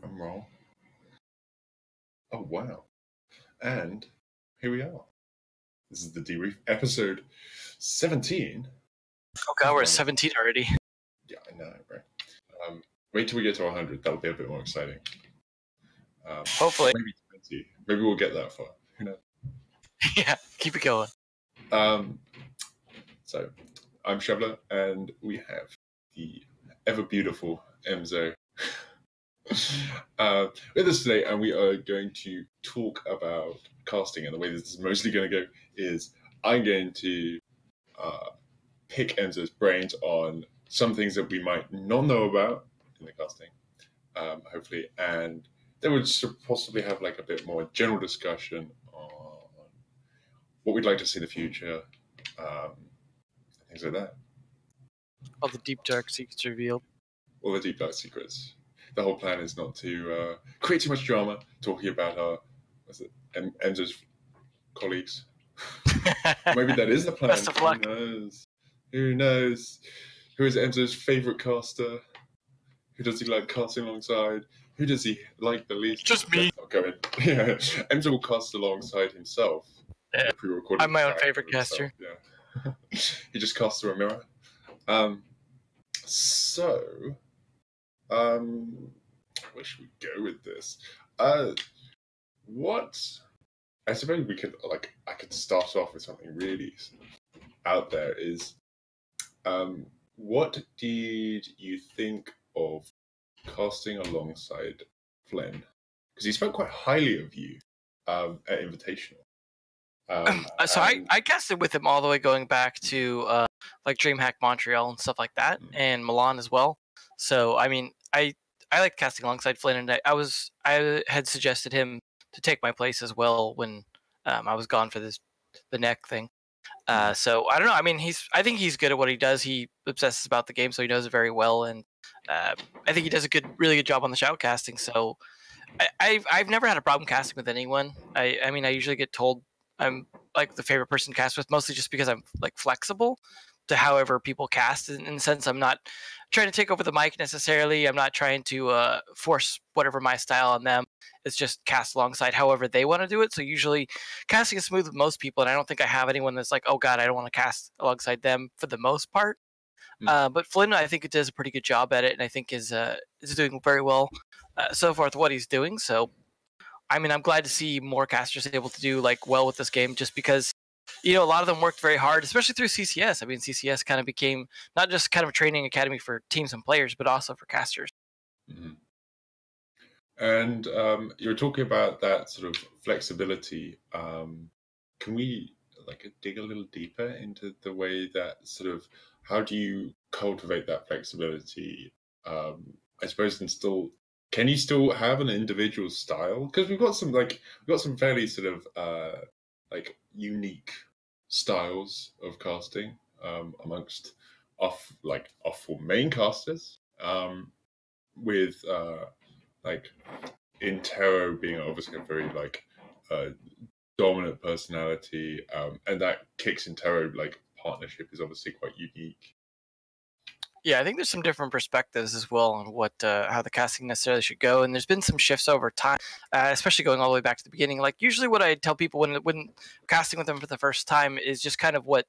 Drum roll. Oh, wow. And here we are. This is the Debrief, episode 17. Oh god, we're at 17 already. Yeah, I know, right? Wait till we get to 100. That'll be a bit more exciting. Hopefully. Maybe 20. Maybe we'll get that far. Who knows? Yeah, keep it going. So, I'm Shevla, and we have the ever-beautiful Emzo with us today, and we are going to talk about casting. And the way this is mostly going to go is I'm going to pick Emzo's brains on some things that we might not know about in the casting, hopefully, and then we'll possibly have like a bit more general discussion on what we'd like to see in the future, things like that. All the deep dark secrets revealed. All the deep dark secrets. The whole plan is not to create too much drama talking about our Emzo's colleagues. Maybe that is the plan. Best of luck. Who knows? Who is Emzo's favourite caster? Who does he like casting alongside? Who does he like the least? Just me. Yeah. Emzo will cast alongside himself. Yeah. I'm my own favourite caster. Yeah. He just casts through a mirror. Where should we go with this? What? I suppose we could I could start off with something really out there. Is what did you think of casting alongside Flynn? Because he spoke quite highly of you at Invitational. So I casted with him all the way going back to like DreamHack Montreal and stuff like that, and Milan as well. So I mean, I like casting alongside Flynn, and I had suggested him to take my place as well when I was gone for the neck thing. So I don't know. I mean, I think he's good at what he does. He obsesses about the game, so he knows it very well, and I think he does a really good job on the shoutcasting. So I've never had a problem casting with anyone. I mean, I usually get told I'm like the favorite person to cast with, mostly just because I'm like flexible to however people cast. In the sense, I'm not trying to take over the mic necessarily. I'm not trying to force whatever my style on them. It's just cast alongside however they want to do it. So usually casting is smooth with most people, and I don't think I have anyone that's like, oh god, I don't want to cast alongside them for the most part. But Flynn, I think it does a pretty good job at it, and I think is doing very well so far with what he's doing. So I mean, I'm glad to see more casters able to do like well with this game, just because a lot of them worked very hard, especially through CCS. I mean, CCS kind of became not just kind of a training academy for teams and players, but also for casters. Mm-hmm. And you were talking about that sort of flexibility. Can we dig a little deeper into the way that sort of how do you cultivate that flexibility? I suppose, and still, can you still have an individual style? Because we've got some fairly sort of unique styles of casting amongst off for main casters. With Intero being obviously a very dominant personality, and that kicks Intero partnership is obviously quite unique. Yeah, I think there's some different perspectives as well on what how the casting necessarily should go, and there's been some shifts over time, especially going all the way back to the beginning. Like usually, what I tell people when casting with them for the first time is just kind of what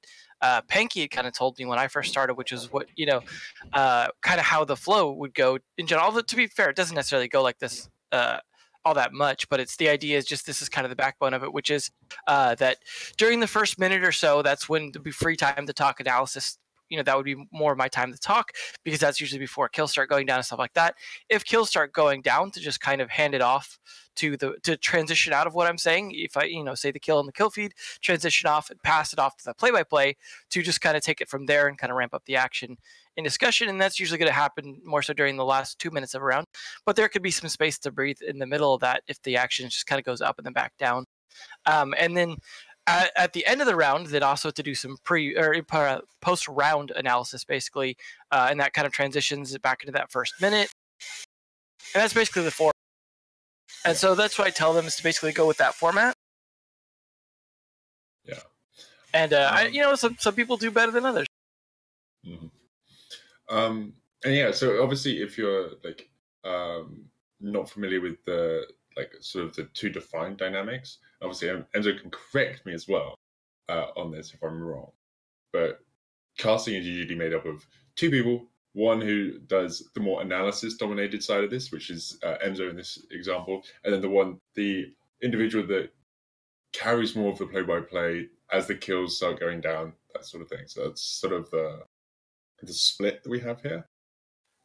Panky had kind of told me when I first started, which is what kind of how the flow would go in general. Although, to be fair, it doesn't necessarily go like this all that much, but it's the idea is just this is kind of the backbone of it, which is that during the first minute or so, that's when there'll be free time to talk analysis. That would be more of my time to talk, because that's usually before kills start going down and stuff like that. If kills start going down, to just kind of hand it off to transition out of what I'm saying. If I, say the kill in the kill feed, transition off and pass it off to the play-by-play to just kind of take it from there and kind of ramp up the action in discussion. And that's usually going to happen more so during the last 2 minutes of a round. But there could be some space to breathe in the middle of that if the action just kind of goes up and then back down. And then at the end of the round, then also to do some post-round analysis, basically, and that kind of transitions back into that first minute. And that's basically the format. And so that's what I tell them, is to basically go with that format. Yeah. And, some people do better than others. Mm-hmm. And yeah, so obviously if you're not familiar with the like sort of the two defined dynamics. Obviously, Enzo can correct me as well on this if I'm wrong. But casting is usually made up of two people. One who does the more analysis-dominated side of this, which is Enzo in this example, and then the individual that carries more of the play-by-play as the kills start going down, that sort of thing. So that's sort of the split that we have here.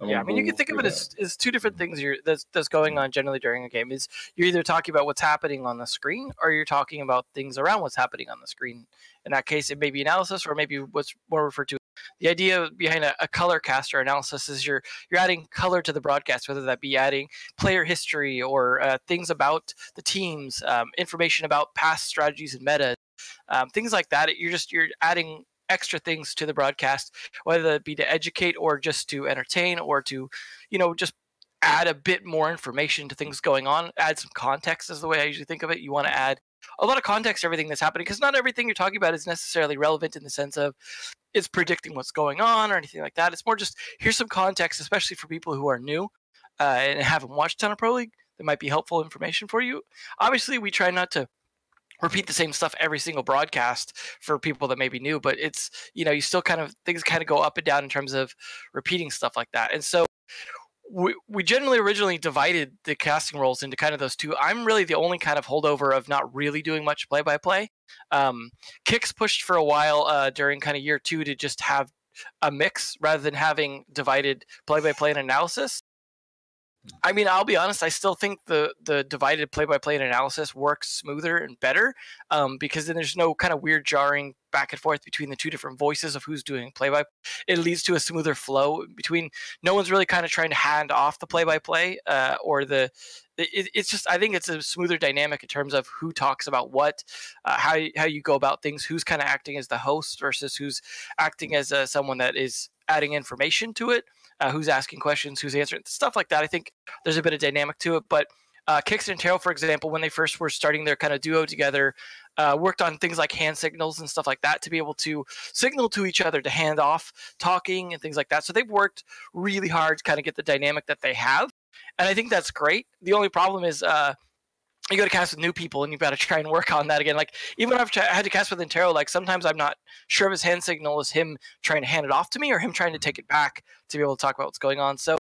Yeah, I mean, you can think of it as two different things that's going on generally during a game. Is you're either talking about what's happening on the screen, or you're talking about things around what's happening on the screen. In that case, it may be analysis, or maybe what's more referred to. The idea behind a color cast or analysis is you're adding color to the broadcast, whether that be adding player history or things about the teams, information about past strategies and meta, things like that. You're adding extra things to the broadcast, whether it be to educate or just to entertain or to, just add a bit more information to things going on, add some context is the way I usually think of it. You want to add a lot of context to everything that's happening, because not everything you're talking about is necessarily relevant in the sense of it's predicting what's going on or anything like that. It's more just here's some context, especially for people who are new and haven't watched a ton of Pro League. That might be helpful information for you. Obviously, we try not to repeat the same stuff every single broadcast for people that may be new, but it's, you still things kind of go up and down in terms of repeating stuff like that. And so we generally originally divided the casting roles into kind of those two. I'm really the only kind of holdover of not really doing much play-by-play. Kicks pushed for a while during kind of year 2 to just have a mix rather than having divided play-by-play and analysis. I mean, I'll be honest, I still think the divided play-by-play and analysis works smoother and better because then there's no kind of weird jarring back and forth between the two different voices of who's doing play-by. It leads to a smoother flow between, no one's really kind of trying to hand off the play-by-play it's just, I think it's a smoother dynamic in terms of who talks about what, how you go about things, who's kind of acting as the host versus who's acting as someone that is adding information to it. Who's asking questions, who's answering, stuff like that. I think there's a bit of dynamic to it. But Kix and Taro, for example, when they first were starting their kind of duo together, worked on things like hand signals and stuff like that to be able to signal to each other to hand off talking and things like that. So they've worked really hard to kind of get the dynamic that they have. And I think that's great. The only problem is you got to cast with new people and you've got to try and work on that again. Like, even I've had to cast with Intero, like sometimes I'm not sure if his hand signal is him trying to hand it off to me or him trying to take it back to be able to talk about what's going on. So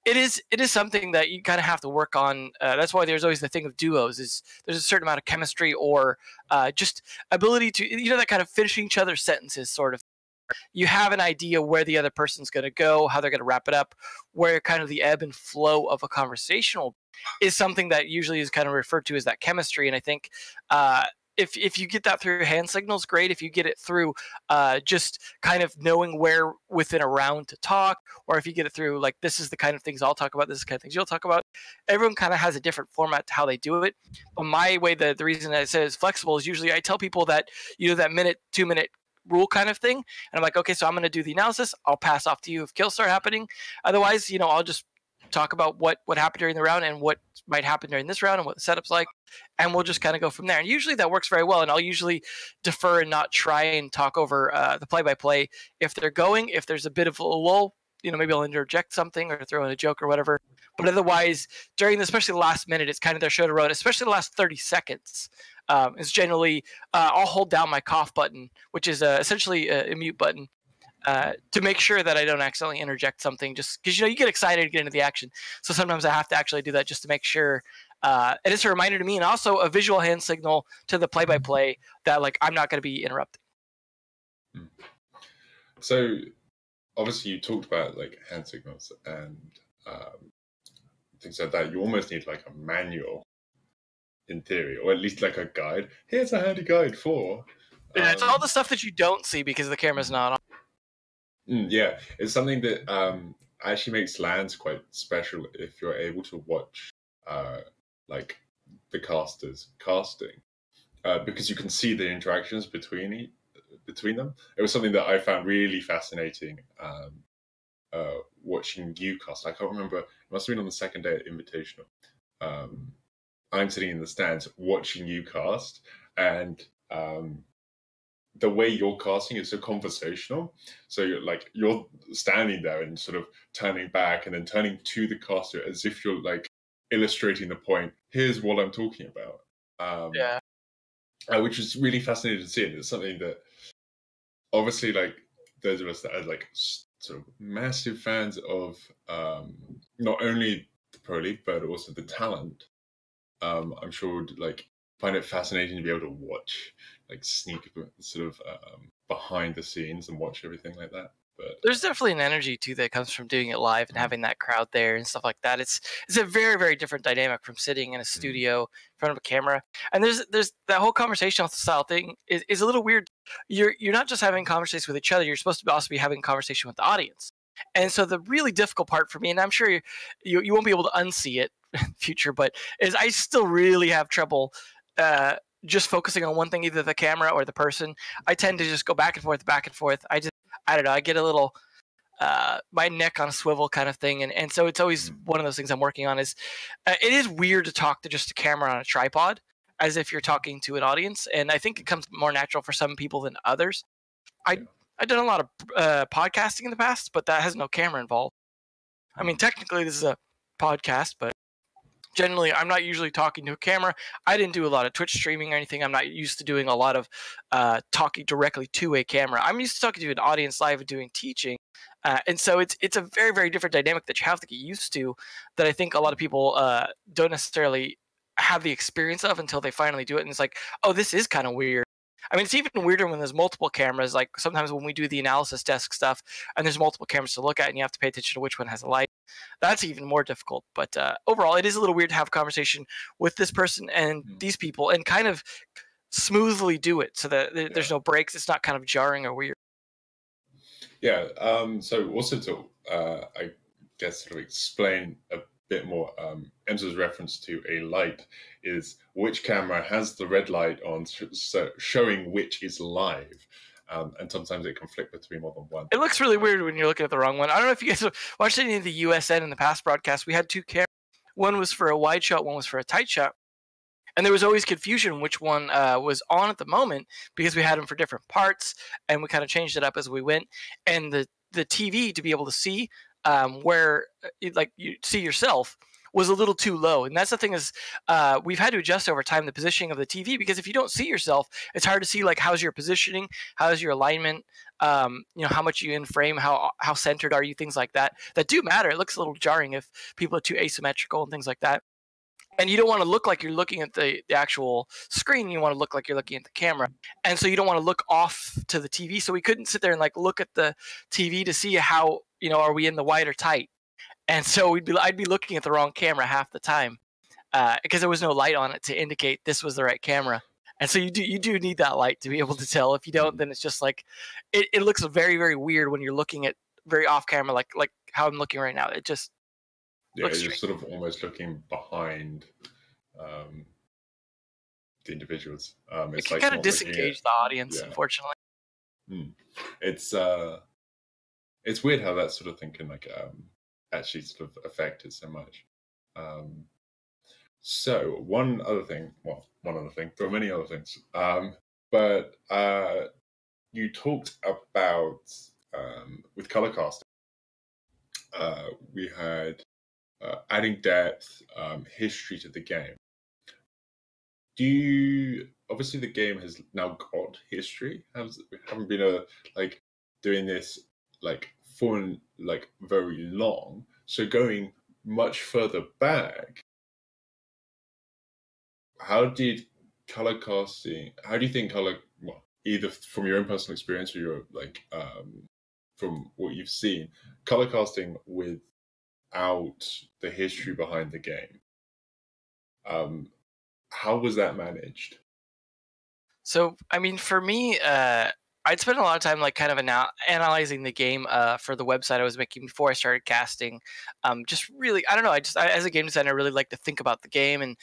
it is something that you kind of have to work on. That's why there's always the thing of duos, is there's a certain amount of chemistry or just ability to, that kind of finishing each other's sentences sort of. You have an idea where the other person's going to go, how they're going to wrap it up, where kind of the ebb and flow of a conversational is something that usually is kind of referred to as that chemistry. And I think if you get that through hand signals, great. If you get it through just kind of knowing where within a round to talk, or if you get it through like, this is the kind of things I'll talk about, this is the kind of things you'll talk about. Everyone kind of has a different format to how they do it. But my way, the reason I say it's flexible is usually I tell people that, that minute, 2 minute rule kind of thing. And I'm like, okay, so I'm going to do the analysis. I'll pass off to you if kills start happening. Otherwise, I'll just talk about what happened during the round and what might happen during this round and what the setup's like. And we'll just kind of go from there. And usually that works very well. And I'll usually defer and not try and talk over the play-by-play. If there's a bit of a lull, maybe I'll interject something or throw in a joke or whatever. But otherwise, during especially the last minute, it's kind of their show to run, especially the last 30 seconds. Is generally I'll hold down my cough button, which is essentially a mute button, to make sure that I don't accidentally interject something, just because you get excited to get into the action. So sometimes I have to actually do that just to make sure. And it's a reminder to me, and also a visual hand signal to the play-by-play that like I'm not going to be interrupted. So obviously you talked about like hand signals and things like that. You almost need like a manual in theory, or at least like a guide. Here's a handy guide for. Yeah, it's all the stuff that you don't see because the camera's not on. Yeah, it's something that actually makes LANs quite special if you're able to watch like the casters casting, because you can see the interactions between them. It was something that I found really fascinating watching you cast. I can't remember, it must have been on the second day at Invitational. I'm sitting in the stands watching you cast, and the way you're casting is so conversational. So you're standing there and sort of turning back and then turning to the caster as if you're like illustrating the point. Here's what I'm talking about. Yeah. Which is really fascinating to see. And it's something that obviously, like, those of us that are like sort of massive fans of not only the pro league but also the talent, I'm sure would like find it fascinating to be able to watch, like, sneak sort of behind the scenes and watch everything like that. But There's definitely an energy too that comes from doing it live and having that crowd there and stuff like that. It's a very, very different dynamic from sitting in a studio in front of a camera. And there's that whole conversational style thing is a little weird. You're not just having conversations with each other. You're supposed to also be having a conversation with the audience. And so the really difficult part for me, and I'm sure you won't be able to unsee it in the future, but is I still really have trouble just focusing on one thing, either the camera or the person. I tend to just go back and forth, back and forth. I don't know. I get a little my neck on a swivel kind of thing, and so it's always one of those things I'm working on. Is it is weird to talk to just a camera on a tripod as if you're talking to an audience, and I think it comes more natural for some people than others. I've done a lot of podcasting in the past, but that has no camera involved. I mean, technically this is a podcast, but generally I'm not usually talking to a camera. I didn't do a lot of Twitch streaming or anything. I'm not used to doing a lot of talking directly to a camera. I'm used to talking to an audience live and doing teaching. And so it's a very, very different dynamic that you have to get used to, that I think a lot of people don't necessarily have the experience of until they finally do it. And it's like, oh, this is kind of weird. I mean, it's even weirder when there's multiple cameras. Like sometimes when we do the analysis desk stuff and there's multiple cameras to look at and you have to pay attention to which one has a light, that's even more difficult. But overall, it is a little weird to have a conversation with this person and these people and kind of smoothly do it so that there's no breaks. It's not kind of jarring or weird. Yeah. So also to, I guess, sort of explain a bit more, Enzo's reference to a light is which camera has the red light on, so showing which is live. And sometimes it can flick between more than one. It looks really weird when you're looking at the wrong one. I don't know if you guys watched any of the USN in the past broadcast. We had two cameras. One was for a wide shot, one was for a tight shot. And there was always confusion which one was on at the moment because we had them for different parts, and we kind of changed it up as we went. And the TV to be able to see where like you see yourself was a little too low. And that's the thing is we've had to adjust over time the positioning of the TV, because if you don't see yourself, it's hard to see like how's your positioning, how's your alignment, you know, how much you in frame, how centered are you, things like that do matter. It looks a little jarring if people are too asymmetrical and things like that. And you don't want to look like you're looking at the actual screen. You want to look like you're looking at the camera. And so you don't want to look off to the TV. So we couldn't sit there and like look at the TV to see how, you know, are we in the wide or tight? And so I'd be looking at the wrong camera half the time because there was no light on it to indicate this was the right camera. And so you do need that light to be able to tell. If you don't, then it's just like it looks very, very weird when you're looking at very off camera, like how I'm looking right now. It just you're sort of almost looking behind the individuals. It can kind of disengage the audience, unfortunately. It's weird how that sort of thing can like actually sort of affect it so much. So one other thing, there are many other things, but you talked about with color casting, we had adding depth, history to the game. Obviously the game has now got history. We haven't been doing this like for like very long. So going much further back, how do you think color, well, either from your own personal experience or your like from what you've seen, color casting without the history behind the game, how was that managed? So, I mean, for me, I'd spent a lot of time like kind of analyzing the game for the website I was making before I started casting. Just really, I don't know. As a game designer, I really like to think about the game and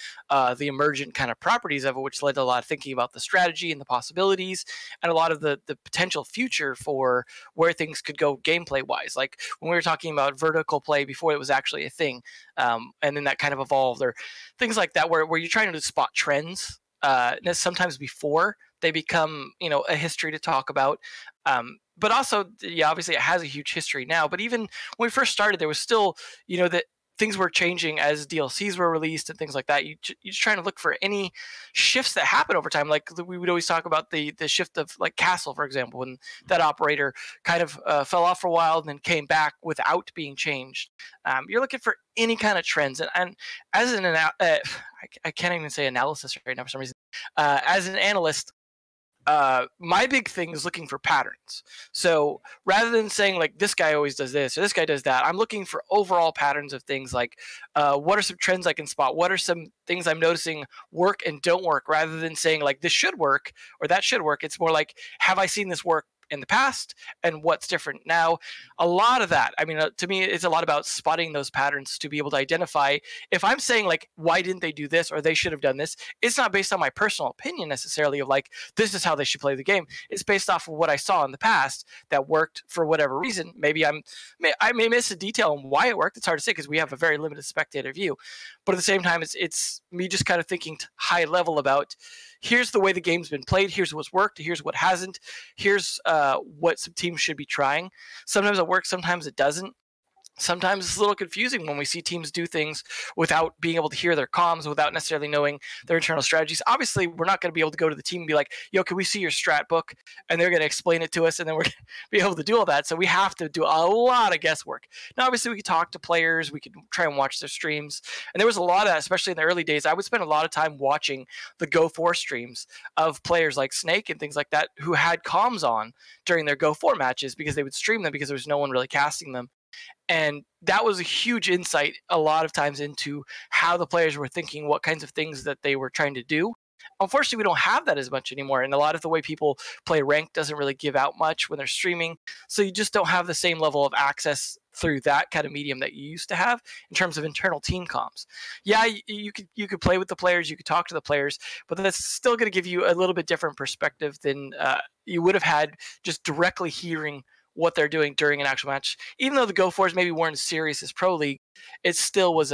the emergent kind of properties of it, which led to a lot of thinking about the strategy and the possibilities and a lot of the potential future for where things could go gameplay wise. Like when we were talking about vertical play before it was actually a thing, and then that kind of evolved, or things like that, where you're trying to spot trends. Sometimes before they become, you know, a history to talk about. But also, yeah, obviously it has a huge history now. But even when we first started, there was still, you know, that things were changing as DLCs were released and things like that. You're just trying to look for any shifts that happen over time. Like we would always talk about the shift of like Castle, for example, when that operator kind of fell off for a while and then came back without being changed. You're looking for any kind of trends. And as an I can't even say analysis right now for some reason. As an analyst, my big thing is looking for patterns. So rather than saying like this guy always does this or this guy does that, I'm looking for overall patterns of things like what are some trends I can spot? What are some things I'm noticing work and don't work, rather than saying like this should work or that should work. It's more like, have I seen this work in the past and what's different now? A lot of that, I mean, to me, it's a lot about spotting those patterns to be able to identify. If I'm saying like, why didn't they do this or they should have done this, it's not based on my personal opinion necessarily of like, this is how they should play the game. It's based off of what I saw in the past that worked for whatever reason. Maybe I may miss a detail on why it worked. It's hard to say because we have a very limited spectator view. But at the same time, it's me just kind of thinking high level about, here's the way the game's been played. Here's what's worked. Here's what hasn't. Here's what some teams should be trying. Sometimes it works. Sometimes it doesn't. Sometimes it's a little confusing when we see teams do things without being able to hear their comms, without necessarily knowing their internal strategies. Obviously, we're not going to be able to go to the team and be like, yo, can we see your strat book? And they're going to explain it to us, and then we're going to be able to do all that. So we have to do a lot of guesswork. Now, obviously, we could talk to players. We could try and watch their streams. And there was a lot of, especially in the early days, I would spend a lot of time watching the Go 4 streams of players like Snake and things like that who had comms on during their Go 4 matches because they would stream them because there was no one really casting them. And that was a huge insight a lot of times into how the players were thinking, what kinds of things that they were trying to do. Unfortunately, we don't have that as much anymore. And a lot of the way people play ranked doesn't really give out much when they're streaming. So you just don't have the same level of access through that kind of medium that you used to have in terms of internal team comms. Yeah, you could play with the players, you could talk to the players, but that's still going to give you a little bit different perspective than you would have had just directly hearing what they're doing during an actual match. Even though the Go 4s maybe weren't as serious as Pro League, it still was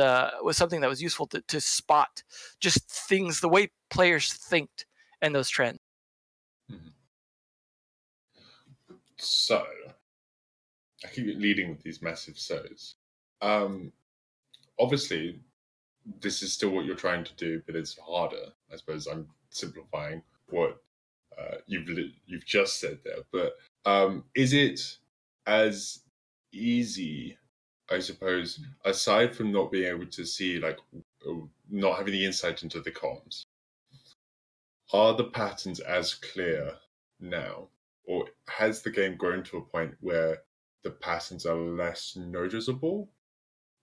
something that was useful to spot just things, the way players think and those trends. Mm-hmm. So, I keep leading with these massive so's. Obviously, this is still what you're trying to do, but it's harder. I suppose I'm simplifying what you've just said there, but is it as easy, I suppose, aside from not being able to see, like, not having the insight into the comms, are the patterns as clear now? Or has the game grown to a point where the patterns are less noticeable?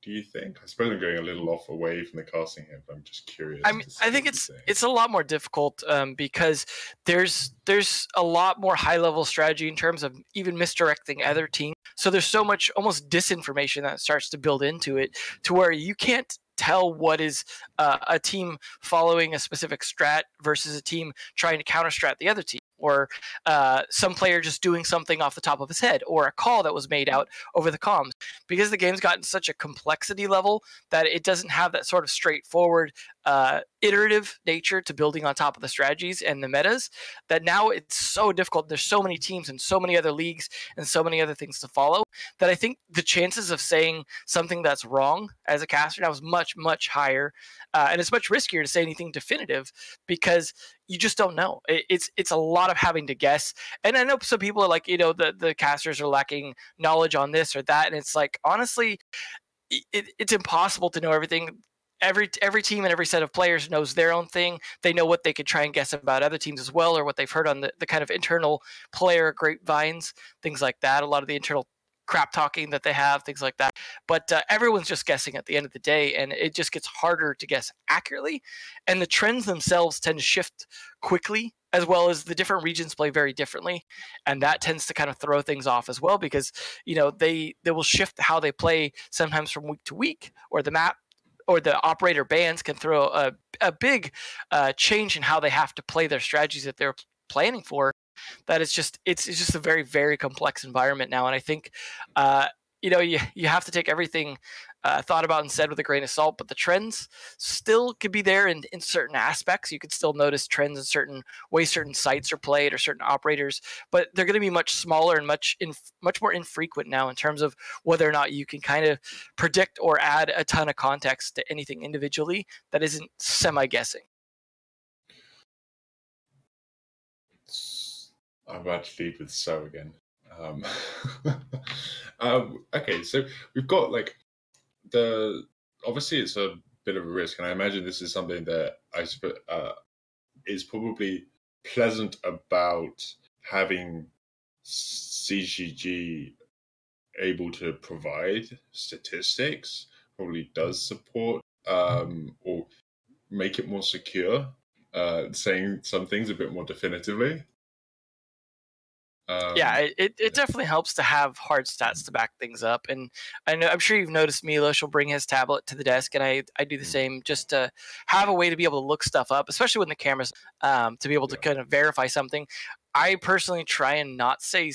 Do you think? I suppose I'm going a little off away from the casting here, but I'm just curious. I mean, I think it's a lot more difficult because there's a lot more high level strategy in terms of even misdirecting other teams. So there's so much almost disinformation that starts to build into it, to where you can't tell what is a team following a specific strat versus a team trying to counter strat the other team, or some player just doing something off the top of his head, or a call that was made out over the comms. Because the game's gotten such a complexity level that it doesn't have that sort of straightforward iterative nature to building on top of the strategies and the metas, that now it's so difficult. There's so many teams and so many other leagues and so many other things to follow, that I think the chances of saying something that's wrong as a caster now is much, much higher. And it's much riskier to say anything definitive because you just don't know. It's a lot of having to guess. And I know some people are like, the casters are lacking knowledge on this or that. And it's like, honestly, it's impossible to know everything. Every team and every set of players knows their own thing. They know what they could try and guess about other teams as well, or what they've heard on the kind of internal player grapevines, things like that. A lot of the internal crap talking that they have, things like that. But everyone's just guessing at the end of the day, and it just gets harder to guess accurately. And the trends themselves tend to shift quickly, as well as the different regions play very differently. And that tends to kind of throw things off as well, because they will shift how they play sometimes from week to week, or the map or the operator bans can throw a big change in how they have to play their strategies that they're planning for. That it's just a very, very complex environment now. And I think you have to take everything thought about and said with a grain of salt, but the trends still could be there in certain aspects. You could still notice trends in certain ways certain sites are played or certain operators, but they're going to be much smaller and much more infrequent now in terms of whether or not you can kind of predict or add a ton of context to anything individually that isn't semi-guessing. I'm about to lead with so again. Okay, so we've got like obviously it's a bit of a risk, and I imagine this is something that is probably pleasant about having SiegeGG able to provide statistics, probably does support or make it more secure, saying some things a bit more definitively. Yeah, it definitely helps to have hard stats to back things up. And I'm sure you've noticed Milos will bring his tablet to the desk, and I do the same, just to have a way to be able to look stuff up, especially when the camera's to be able to kind of verify something. I personally try and not say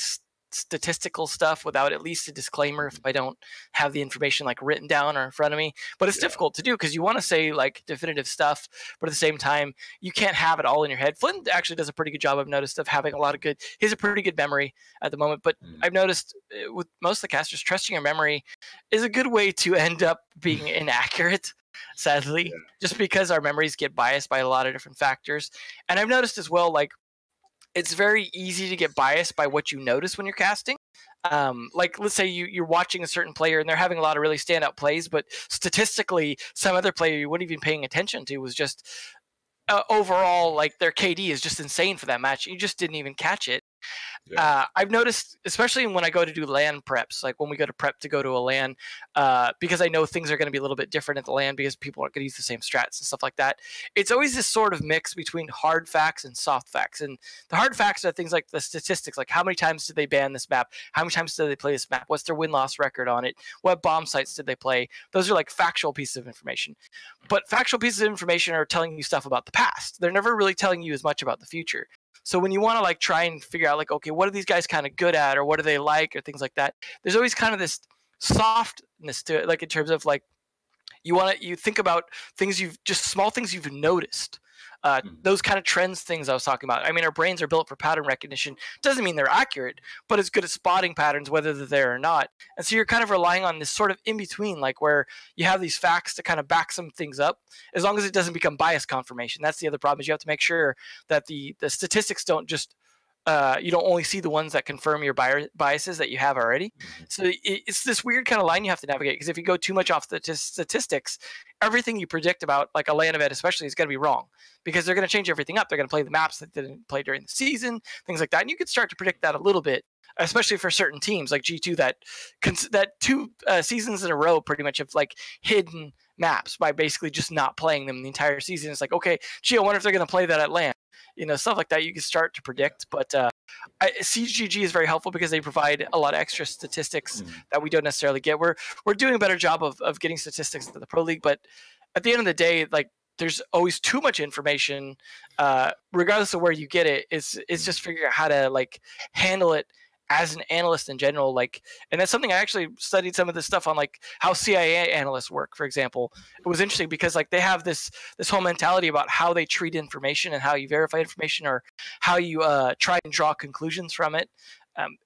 statistical stuff without at least a disclaimer if I don't have the information like written down or in front of me. But it's difficult to do because you want to say like definitive stuff, but at the same time you can't have it all in your head. Flynn actually does a pretty good job, I've noticed, of having a lot of good, he has a pretty good memory at the moment, but I've noticed with most of the casters, trusting your memory is a good way to end up being inaccurate, sadly, just because our memories get biased by a lot of different factors. And I've noticed as well, like, it's very easy to get biased by what you notice when you're casting. Like, let's say you're watching a certain player and they're having a lot of really standout plays, but statistically, some other player you wouldn't even be paying attention to was just overall, like, their KD is just insane for that match. You just didn't even catch it. I've noticed, especially when I go to do LAN preps, like when we go to prep to go to a LAN, because I know things are going to be a little bit different at the LAN because people aren't going to use the same strats and stuff like that. It's always this sort of mix between hard facts and soft facts. And the hard facts are things like the statistics, like how many times did they ban this map? How many times did they play this map? What's their win-loss record on it? What bomb sites did they play? Those are like factual pieces of information. But factual pieces of information are telling you stuff about the past. They're never really telling you as much about the future. So when you want to like try and figure out like, okay, what are these guys kind of good at, or what do they like, or things like that, there's always kind of this softness to it, like in terms of like you think about things just small things you've noticed. Those kind of trends things I was talking about. I mean, our brains are built for pattern recognition. Doesn't mean they're accurate, but it's good at spotting patterns, whether they're there or not. And so you're kind of relying on this sort of in between, like where you have these facts to kind of back some things up, as long as it doesn't become bias confirmation. That's the other problem, is you have to make sure that the statistics don't just you don't only see the ones that confirm your biases that you have already. So it's this weird kind of line you have to navigate, because if you go too much off the statistics, everything you predict about like a LAN event especially is going to be wrong, because they're going to change everything up. They're going to play the maps that didn't play during the season, things like that. And you can start to predict that a little bit, especially for certain teams like G2 that two seasons in a row pretty much have like hidden maps by basically just not playing them the entire season. It's like, okay, gee, I wonder if they're going to play that at LAN. Stuff like that you can start to predict. But SiegeGG is very helpful because they provide a lot of extra statistics that we don't necessarily get. We're doing a better job of getting statistics to the Pro League, but at the end of the day, like, there's always too much information, regardless of where you get it. It's just figuring out how to like handle it as an analyst in general. Like, and that's something I actually studied some of this stuff on, like how CIA analysts work, for example. It was interesting because like they have this whole mentality about how they treat information and how you verify information, or how you try and draw conclusions from it.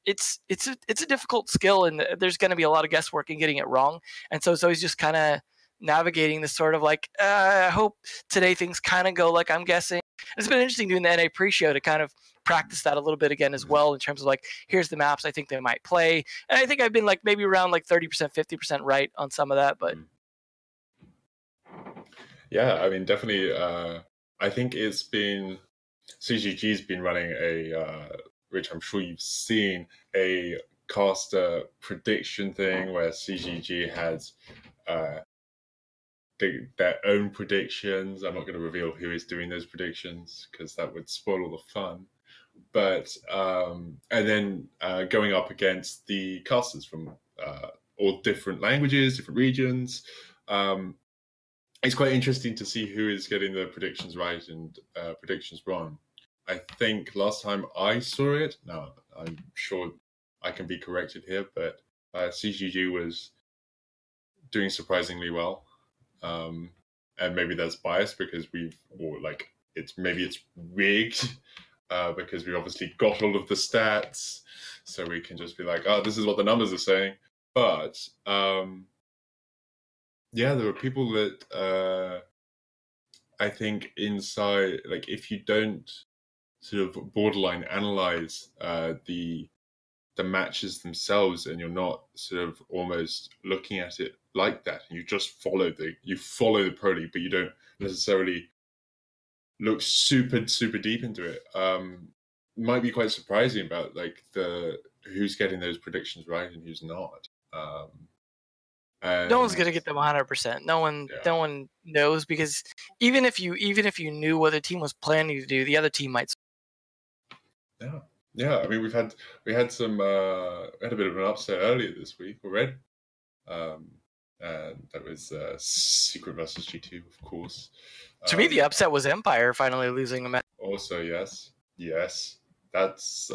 It's a difficult skill, and there's going to be a lot of guesswork in getting it wrong. And so it's always just kind of navigating this sort of like, I hope today things kind of go like I'm guessing. It's been interesting doing the NA pre-show to kind of practice that a little bit again as well, in terms of like, here's the maps I think they might play. And I think I've been like maybe around like 30%, 50% right on some of that. But yeah, I mean, definitely. I think it's been, SiegeGG's been running which I'm sure you've seen, a caster prediction thing where SiegeGG has their own predictions. I'm not going to reveal who is doing those predictions because that would spoil all the fun. But and then going up against the casters from all different languages, different regions. It's quite interesting to see who is getting the predictions right and predictions wrong. I think last time I saw it, now I'm sure I can be corrected here, but SiegeGG was doing surprisingly well. And maybe that's biased because it's rigged because we obviously got all of the stats, so we can just be like, oh, this is what the numbers are saying. But yeah, there are people that I think inside, like, if you don't sort of borderline analyze the matches themselves, and you're not sort of almost looking at it like that, and you just follow the pro league, but you don't necessarily look super deep into it. Might be quite surprising about like who's getting those predictions right and who's not. No one's gonna get them 100%. No one knows, because even if you knew what the team was planning to do, the other team might. Yeah. I mean, we had a bit of an upset earlier this week already, and that was Secret versus G2, of course. To me, the upset was Empire finally losing a match. Also, yes, that's.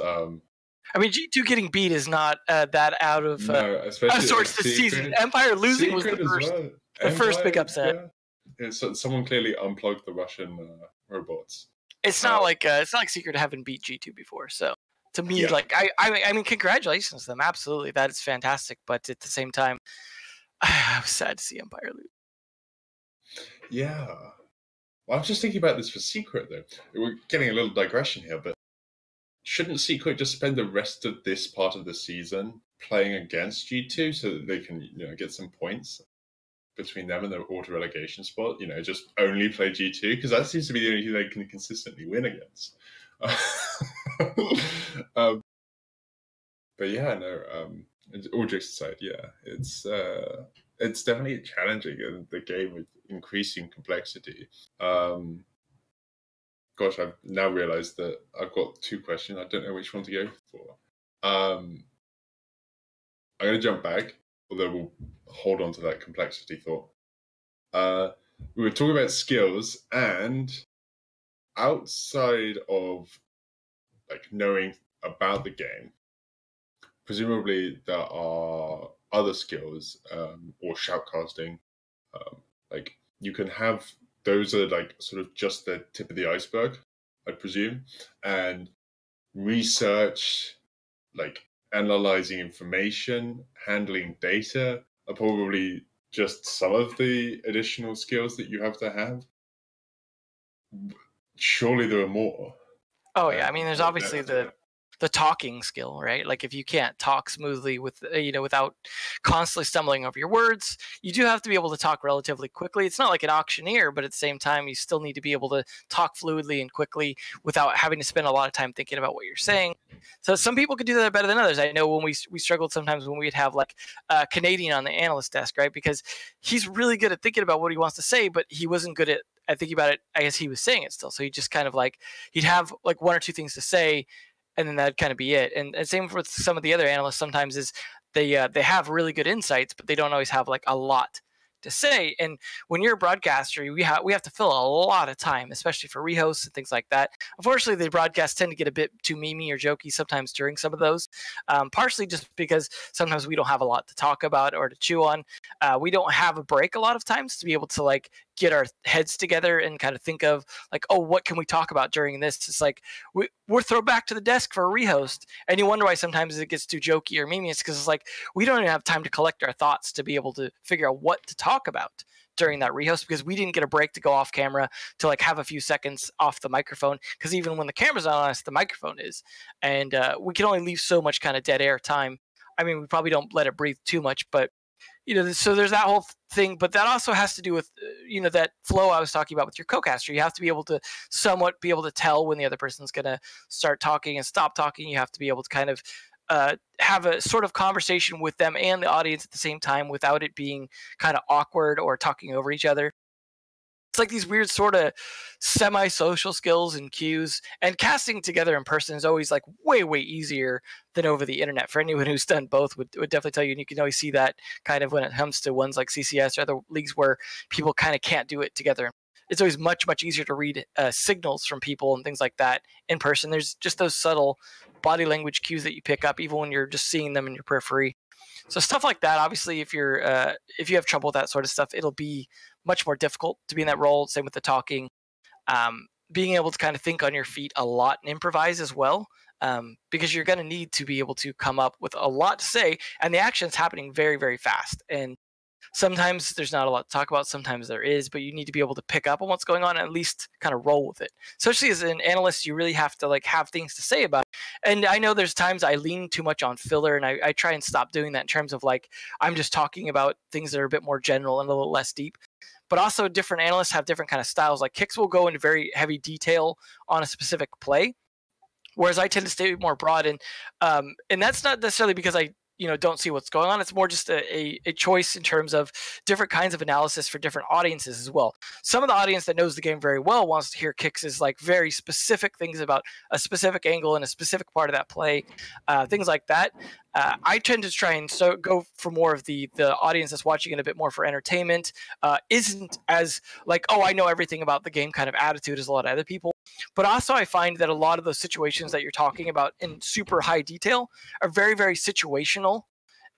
I mean, G2 getting beat is not that out of sorts this season. Empire losing was the first big upset. Yeah. So someone clearly unplugged the Russian robots. It's not like Secret haven't beat G2 before. So to me, I mean, congratulations to them. Absolutely, that is fantastic. But at the same time, I was sad to see Empire lose. Yeah. Well, I'm just thinking about this for Secret, though. We're getting a little digression here, but shouldn't Secret just spend the rest of this part of the season playing against G2 so that they can, get some points between them and their auto relegation spot? Just only play G2, because that seems to be the only thing they can consistently win against. But yeah, no. All jokes aside, yeah, it's definitely challenging in the game with increasing complexity. Gosh, I've now realized that I've got two questions. I don't know which one to go for. I'm going to jump back, although we'll hold on to that complexity thought. We were talking about skills, and outside of like knowing about the game, presumably there are other skills or shoutcasting. Like you can have, those are like sort of just the tip of the iceberg, I presume. And research, like analyzing information, handling data are probably just some of the additional skills that you have to have. Surely there are more. Oh yeah, I mean, there's obviously the talking skill, right? Like if you can't talk smoothly with without constantly stumbling over your words, you do have to be able to talk relatively quickly. It's not like an auctioneer, but at the same time, you still need to be able to talk fluidly and quickly without having to spend a lot of time thinking about what you're saying. So some people could do that better than others. I know when we struggled sometimes when we'd have like Canadian on the analyst desk, right? Because he's really good at thinking about what he wants to say, but he wasn't good at thinking about it as he was saying it still. So he just kind of like, he'd have like one or two things to say, and then that'd kind of be it. And same with some of the other analysts sometimes is they have really good insights, but they don't always have like a lot to say. And when you're a broadcaster, we have to fill a lot of time, especially for rehosts and things like that. Unfortunately, the broadcasts tend to get a bit too memey or jokey sometimes during some of those, partially just because sometimes we don't have a lot to talk about or to chew on. We don't have a break a lot of times to be able to like get our heads together and kind of think of like, oh, what can we talk about during this? It's like we're thrown back to the desk for a rehost, and you wonder why sometimes it gets too jokey or memey. It's because it's like we don't even have time to collect our thoughts to be able to figure out what to talk about during that rehost, because we didn't get a break to go off camera to like have a few seconds off the microphone, because even when the camera's not on us, the microphone is, and we can only leave so much kind of dead air time. I mean, we probably don't let it breathe too much, but so there's that whole thing. But that also has to do with that flow I was talking about with your co-caster. You have to be able to somewhat be able to tell when the other person's going to start talking and stop talking. You have to be able to kind of have a sort of conversation with them and the audience at the same time without it being kind of awkward or talking over each other. It's like these weird sort of semi-social skills and cues, and casting together in person is always like way easier than over the internet. For anyone who's done both would definitely tell you, and you can always see that kind of when it comes to ones like CCS or other leagues where people kind of can't do it together. It's always much easier to read signals from people and things like that in person. There's just those subtle body language cues that you pick up even when you're just seeing them in your periphery. So stuff like that, obviously, if you have trouble with that sort of stuff, it'll be much more difficult to be in that role. Same with the talking. Being able to kind of think on your feet a lot and improvise as well, because you're going to need to be able to come up with a lot to say, and the action is happening very, very fast. And sometimes there's not a lot to talk about, sometimes there is, but you need to be able to pick up on what's going on and at least kind of roll with it. Especially as an analyst, you really have to like have things to say about it. And I know there's times I lean too much on filler, and I try and stop doing that in terms of like I'm just talking about things that are a bit more general and a little less deep. But also different analysts have different kind of styles. Like Kix will go into very heavy detail on a specific play, whereas I tend to stay more broad. And that's not necessarily because I don't see what's going on. It's more just a choice in terms of different kinds of analysis for different audiences as well. Some of the audience that knows the game very well wants to hear Kix's like very specific things about a specific angle and a specific part of that play, things like that. I tend to try and go for more of the audience that's watching it a bit more for entertainment, isn't as like, oh, I know everything about the game kind of attitude as a lot of other people. But also I find that a lot of those situations that you're talking about in super high detail are very, very situational.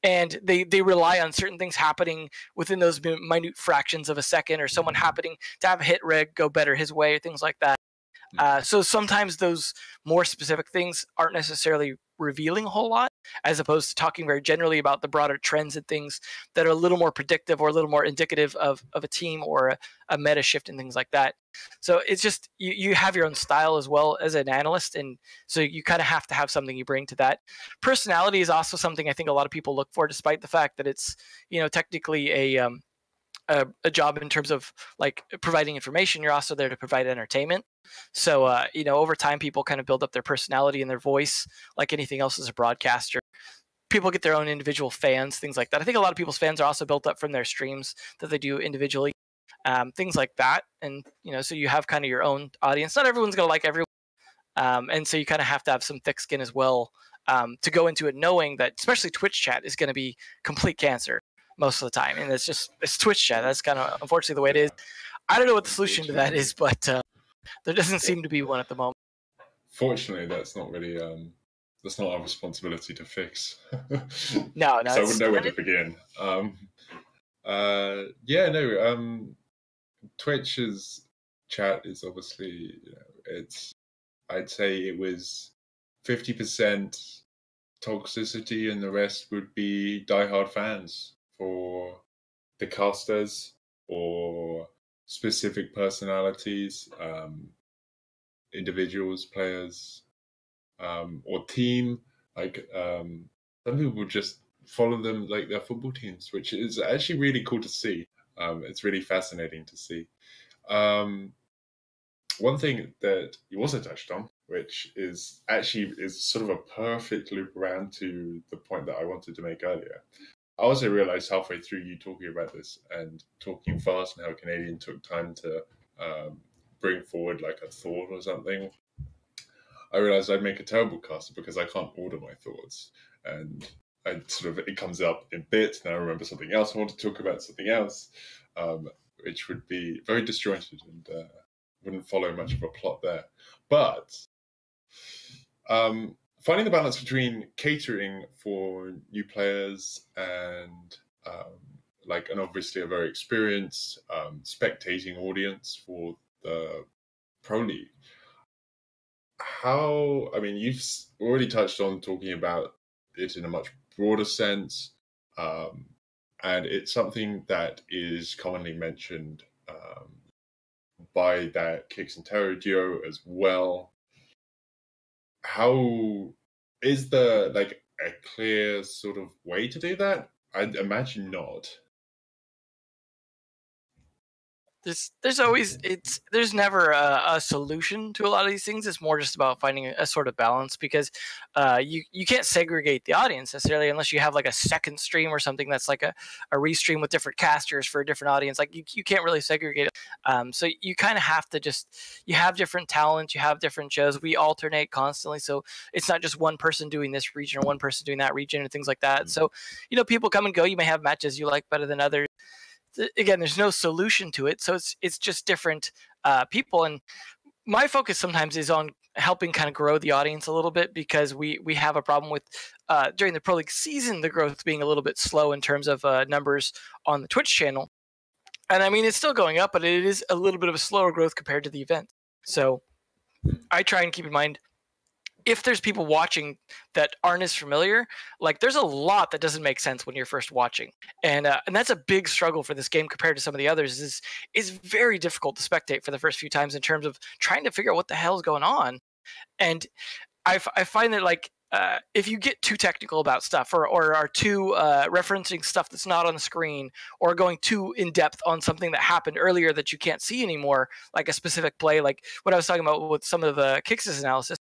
And they rely on certain things happening within those minute fractions of a second, or someone happening to have a hit rig go better his way, or things like that. So sometimes those more specific things aren't necessarily revealing a whole lot, as opposed to talking very generally about the broader trends and things that are a little more predictive or a little more indicative of a team or a meta shift and things like that. So it's just you have your own style as well as an analyst, and so you kind of have to have something you bring to that. Personality is also something I think a lot of people look for, despite the fact that it's technically a job in terms of like providing information. You're also there to provide entertainment. So over time people kind of build up their personality and their voice like anything else as a broadcaster. People get their own individual fans, things like that. I think a lot of people's fans are also built up from their streams that they do individually, things like that. And so you have kind of your own audience. Not everyone's going to like everyone, and so you kind of have to have some thick skin as well, to go into it knowing that especially Twitch chat is going to be complete cancer most of the time. And it's Twitch chat. That's kind of unfortunately the way it is. I don't know what the solution to that is, but there doesn't seem to be one at the moment. Fortunately, that's not really that's not our responsibility to fix. No, so I wouldn't know where to begin. Twitch's chat is obviously, I'd say it was 50% toxicity, and the rest would be diehard fans for the casters or specific personalities, individuals, players, or team. Like some people would just follow them like their football teams, which is actually really cool to see. It's really fascinating to see. One thing that you also touched on, which is sort of a perfect loop around to the point that I wanted to make earlier. I also realized halfway through you talking about this and talking fast and how Canadian took time to bring forward like a thought or something, I realized I'd make a terrible caster because I can't order my thoughts. And it comes up in bits, and I remember something else I want to talk about, something else, which would be very disjointed and wouldn't follow much of a plot there. But finding the balance between catering for new players and and obviously a very experienced spectating audience for the Pro League. You've already touched on talking about it in a much broader sense, and it's something that is commonly mentioned by that Kix and Terror duo as well. How is there like a clear sort of way to do that? I'd imagine not. There's never a solution to a lot of these things. It's more just about finding a sort of balance, because you can't segregate the audience necessarily unless you have like a second stream or something that's like a restream with different casters for a different audience. Like you can't really segregate it. So you kind of have to you have different talents, you have different shows. We alternate constantly, so it's not just one person doing this region or one person doing that region and things like that. So people come and go. You may have matches you like better than others. Again, there's no solution to it, so it's just different people. And my focus sometimes is on helping kind of grow the audience a little bit, because we have a problem with during the Pro League season, the growth being a little bit slow in terms of numbers on the Twitch channel. And I mean, it's still going up, but it is a little bit of a slower growth compared to the event. So I try and keep in mind, if there's people watching that aren't as familiar, like there's a lot that doesn't make sense when you're first watching, and that's a big struggle for this game compared to some of the others. Is very difficult to spectate for the first few times in terms of trying to figure out what the hell is going on, and I find that like if you get too technical about stuff, or are too referencing stuff that's not on the screen, or going too in depth on something that happened earlier that you can't see anymore, like a specific play, like what I was talking about with some of the Kix's analysis.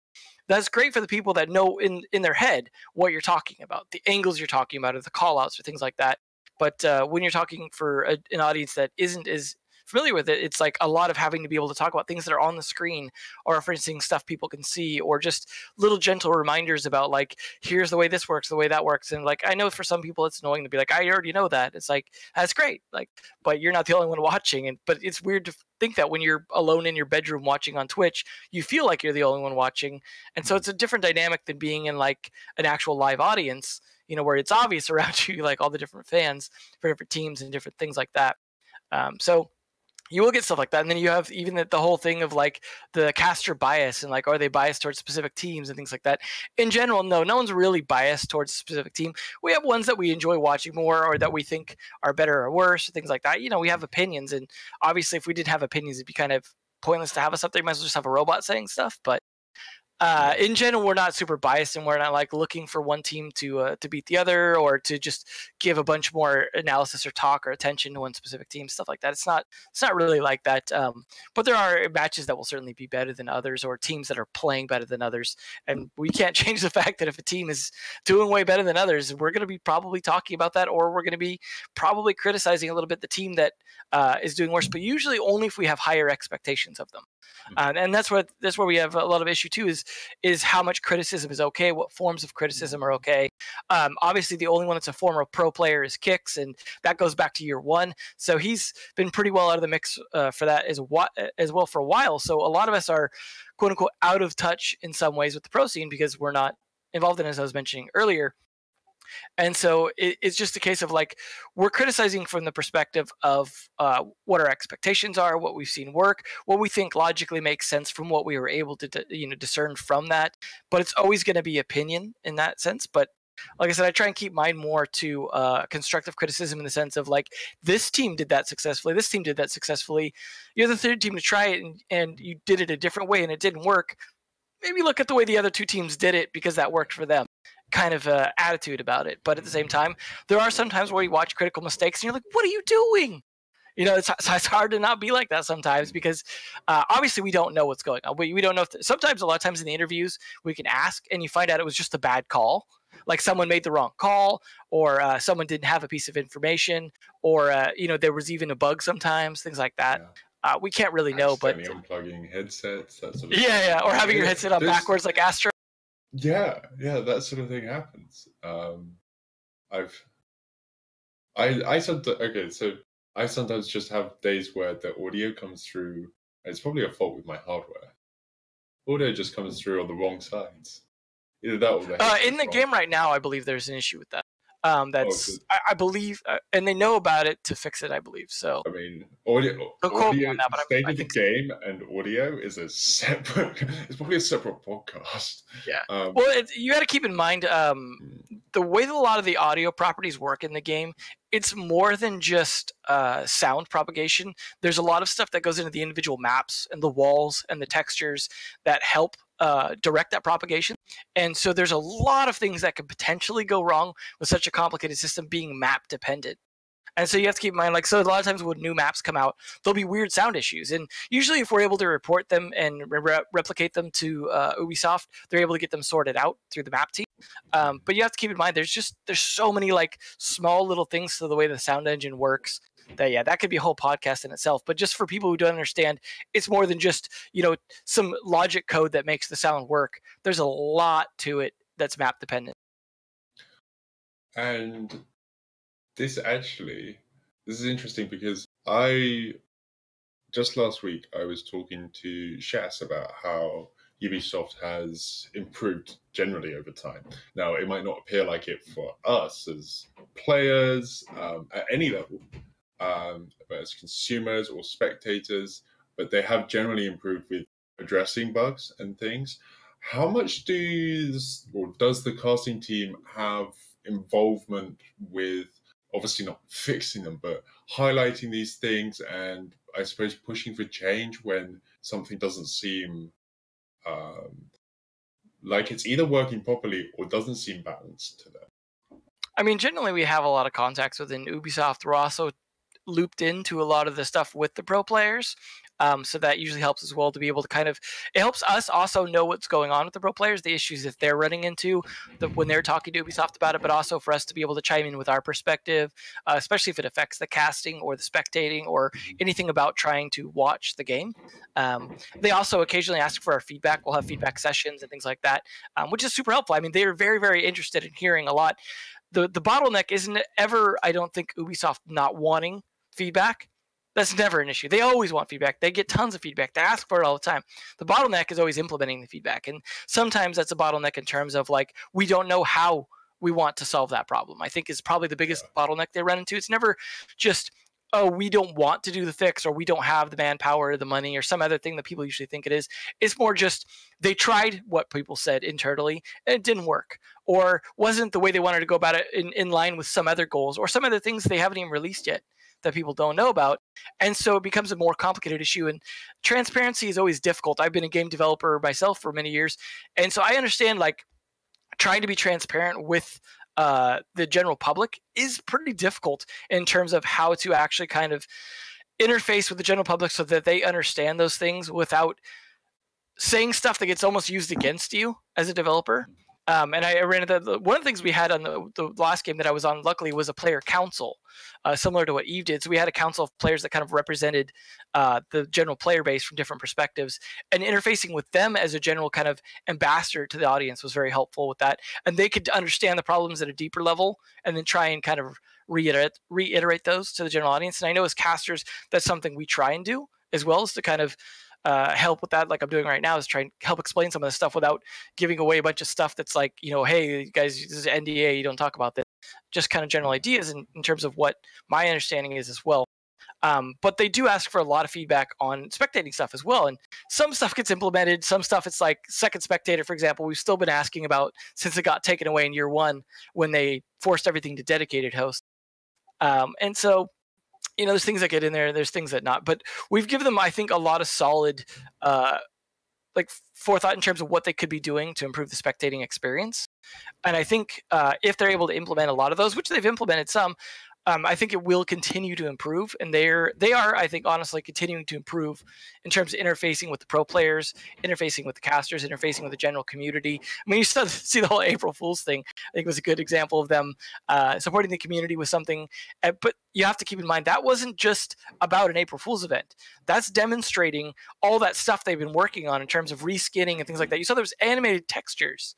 That's great for the people that know in their head what you're talking about, the angles you're talking about, or the call outs or things like that. But when you're talking for an audience that isn't as familiar with it, it's like a lot of having to be able to talk about things that are on the screen, or referencing stuff people can see, or just little gentle reminders about like, here's the way this works, the way that works. And like, I know for some people it's annoying to be like, I already know that. It's like, that's great. Like, but you're not the only one watching. And but it's weird to think that when you're alone in your bedroom watching on Twitch, you feel like you're the only one watching. And so it's a different dynamic than being in like an actual live audience, you know, where it's obvious around you, like all the different fans for different teams and different things like that. So you will get stuff like that. And then you have even the whole thing of like the caster bias, and like, are they biased towards specific teams and things like that. In general, no one's really biased towards a specific team. We have ones that we enjoy watching more, or that we think are better or worse, or things like that. You know, we have opinions, and obviously if we didn't have opinions, it'd be kind of pointless to have us up there. You might as well just have a robot saying stuff. But in general, we're not super biased, and we're not like looking for one team to beat the other, or to just give a bunch more analysis or talk or attention to one specific team, stuff like that. It's not really like that. But there are matches that will certainly be better than others, or teams that are playing better than others, and we can't change the fact that if a team is doing way better than others, we're going to be probably talking about that, or we're going to be probably criticizing a little bit the team that is doing worse. But usually only if we have higher expectations of them. And that's where we have a lot of issue too, is how much criticism is okay, what forms of criticism are okay. Obviously, the only one that's a former pro player is Kix, and that goes back to year one. So he's been pretty well out of the mix for that as well for a while. So a lot of us are, quote unquote, out of touch in some ways with the pro scene, because we're not involved in it, as I was mentioning earlier. And so it's just a case of like, we're criticizing from the perspective of what our expectations are, what we've seen work, what we think logically makes sense from what we were able to discern from that. But it's always going to be opinion in that sense. But like I said, I try and keep mine more to constructive criticism, in the sense of like, this team did that successfully, this team did that successfully. You're the third team to try it, and you did it a different way and it didn't work. Maybe look at the way the other two teams did it, because that worked for them, kind of attitude about it. But at the same time, there are some times where you watch critical mistakes and you're like, what are you doing? You know, it's hard to not be like that sometimes, because obviously we don't know what's going on. We don't know if sometimes, a lot of times in the interviews, we can ask and you find out it was just a bad call. Like someone made the wrong call, or someone didn't have a piece of information, or there was even a bug sometimes, things like that. We can't really know, but unplugging headsets, that sort of yeah, or having your headset on backwards like Astro. Yeah, that sort of thing happens. I sometimes just have days where the audio comes through. It's probably a fault with my hardware. Audio just comes through on the wrong sides. Either that or the in the game right now, I believe there's an issue with that. I believe, and they know about it to fix it, I believe. So I mean, audio state of the game and audio is a separate. It's probably a separate podcast. Yeah. Well, you got to keep in mind the way that a lot of the audio properties work in the game. It's more than just sound propagation. There's a lot of stuff that goes into the individual maps and the walls and the textures that help direct that propagation. And so there's a lot of things that could potentially go wrong with such a complicated system being map dependent. And so you have to keep in mind, like, so a lot of times when new maps come out, there'll be weird sound issues. And usually if we're able to report them and replicate them to Ubisoft, they're able to get them sorted out through the map team. But you have to keep in mind, there's so many like small little things to the way the sound engine works that could be a whole podcast in itself. But just for people who don't understand, it's more than just, some logic code that makes the sound work. There's a lot to it that's map dependent. And this is interesting, because just last week I was talking to Shas about how Ubisoft has improved generally over time. Now, it might not appear like it for us as players at any level, but as consumers or spectators, but they have generally improved with addressing bugs and things. How much does the casting team have involvement with, obviously not fixing them, but highlighting these things and I suppose pushing for change when something doesn't seem like it's either working properly or doesn't seem balanced to them? I mean, generally we have a lot of contacts within Ubisoft. We're also looped into a lot of the stuff with the pro players. So that usually helps as well to be able to it helps us also know what's going on with the pro players, the issues that they're running into when they're talking to Ubisoft about it, but also for us to be able to chime in with our perspective, especially if it affects the casting or the spectating or anything about trying to watch the game. They also occasionally ask for our feedback. We'll have feedback sessions and things like that, which is super helpful. I mean, they're very, very interested in hearing a lot. The bottleneck isn't ever, I don't think, Ubisoft not wanting feedback. That's never an issue. They always want feedback. They get tons of feedback. They ask for it all the time. The bottleneck is always implementing the feedback. And sometimes that's a bottleneck in terms of like, we don't know how we want to solve that problem. I think is probably the biggest bottleneck they run into. It's never just, oh, we don't want to do the fix or we don't have the manpower or the money or some other thing that people usually think it is. It's more just they tried what people said internally and it didn't work or wasn't the way they wanted to go about it in line with some other goals or some other things they haven't even released yet that people don't know about. And so it becomes a more complicated issue. And transparency is always difficult. I've been a game developer myself for many years. And so I understand like trying to be transparent with the general public is pretty difficult in terms of how to actually kind of interface with the general public so that they understand those things without saying stuff that gets almost used against you as a developer. And I ran into one of the things we had on the last game that I was on, luckily, was a player council, similar to what Eve did. So we had a council of players that kind of represented the general player base from different perspectives, and interfacing with them as a general kind of ambassador to the audience was very helpful with that. And they could understand the problems at a deeper level and then try and kind of reiterate those to the general audience. And I know as casters, that's something we try and do as well, as to kind of help with that, like I'm doing right now, is trying to help explain some of this stuff without giving away a bunch of stuff that's like, hey, you guys, this is NDA, you don't talk about this. Just kind of general ideas in terms of what my understanding is as well. But they do ask for a lot of feedback on spectating stuff as well. And some stuff gets implemented. Some stuff, it's like second spectator, for example, we've still been asking about since it got taken away in year one when they forced everything to dedicated hosts. And so, there's things that get in there, there's things that not. But we've given them, I think, a lot of solid forethought in terms of what they could be doing to improve the spectating experience. And I think if they're able to implement a lot of those, which they've implemented some, I think it will continue to improve. And they are, I think, honestly, continuing to improve in terms of interfacing with the pro players, interfacing with the casters, interfacing with the general community. I mean, you still see the whole April Fool's thing. I think was a good example of them supporting the community with something. But you have to keep in mind that wasn't just about an April Fool's event. That's demonstrating all that stuff they've been working on in terms of reskinning and things like that. You saw there was animated textures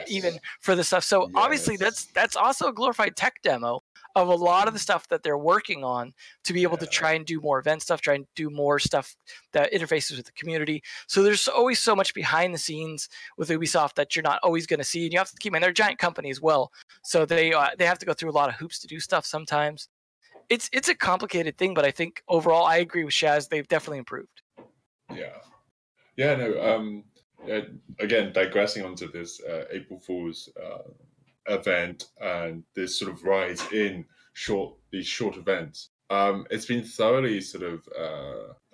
even for the stuff. So obviously that's also a glorified tech demo of a lot of the stuff that they're working on to be able to try and do more event stuff, try and do more stuff that interfaces with the community. So there's always so much behind the scenes with Ubisoft that you're not always going to see. And you have to keep in mind, they're a giant company as well. So they have to go through a lot of hoops to do stuff sometimes. It's a complicated thing, but I think overall I agree with Shaz. They've definitely improved. Again, digressing onto this April Fool's event and this sort of rise in these short events. It's been thoroughly sort of.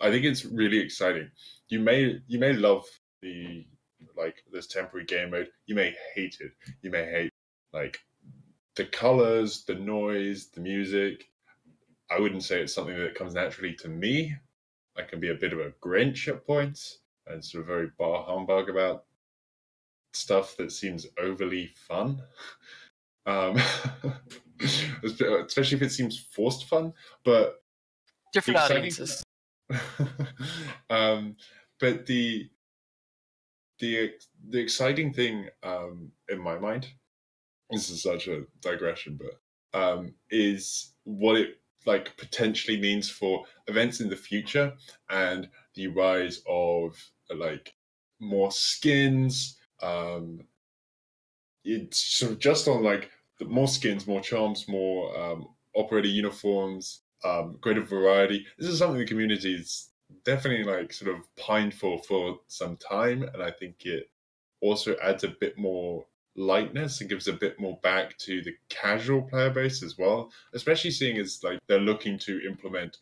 I think it's really exciting. You may love this temporary game mode. You may hate it. You may hate the colors, the noise, the music. I wouldn't say it's something that comes naturally to me. I can be a bit of a Grinch at points and sort of very bar humbug about stuff that seems overly fun. Especially if it seems forced fun, but different audiences. But the exciting thing in my mind, this is such a digression, but is what it potentially means for events in the future and the rise of more skins. It's sort of just on like more skins, more charms, more operator uniforms, greater variety. This is something the community's definitely like sort of pined for some time, and I think it also adds a bit more lightness and gives a bit more back to the casual player base as well, especially seeing as like they're looking to implement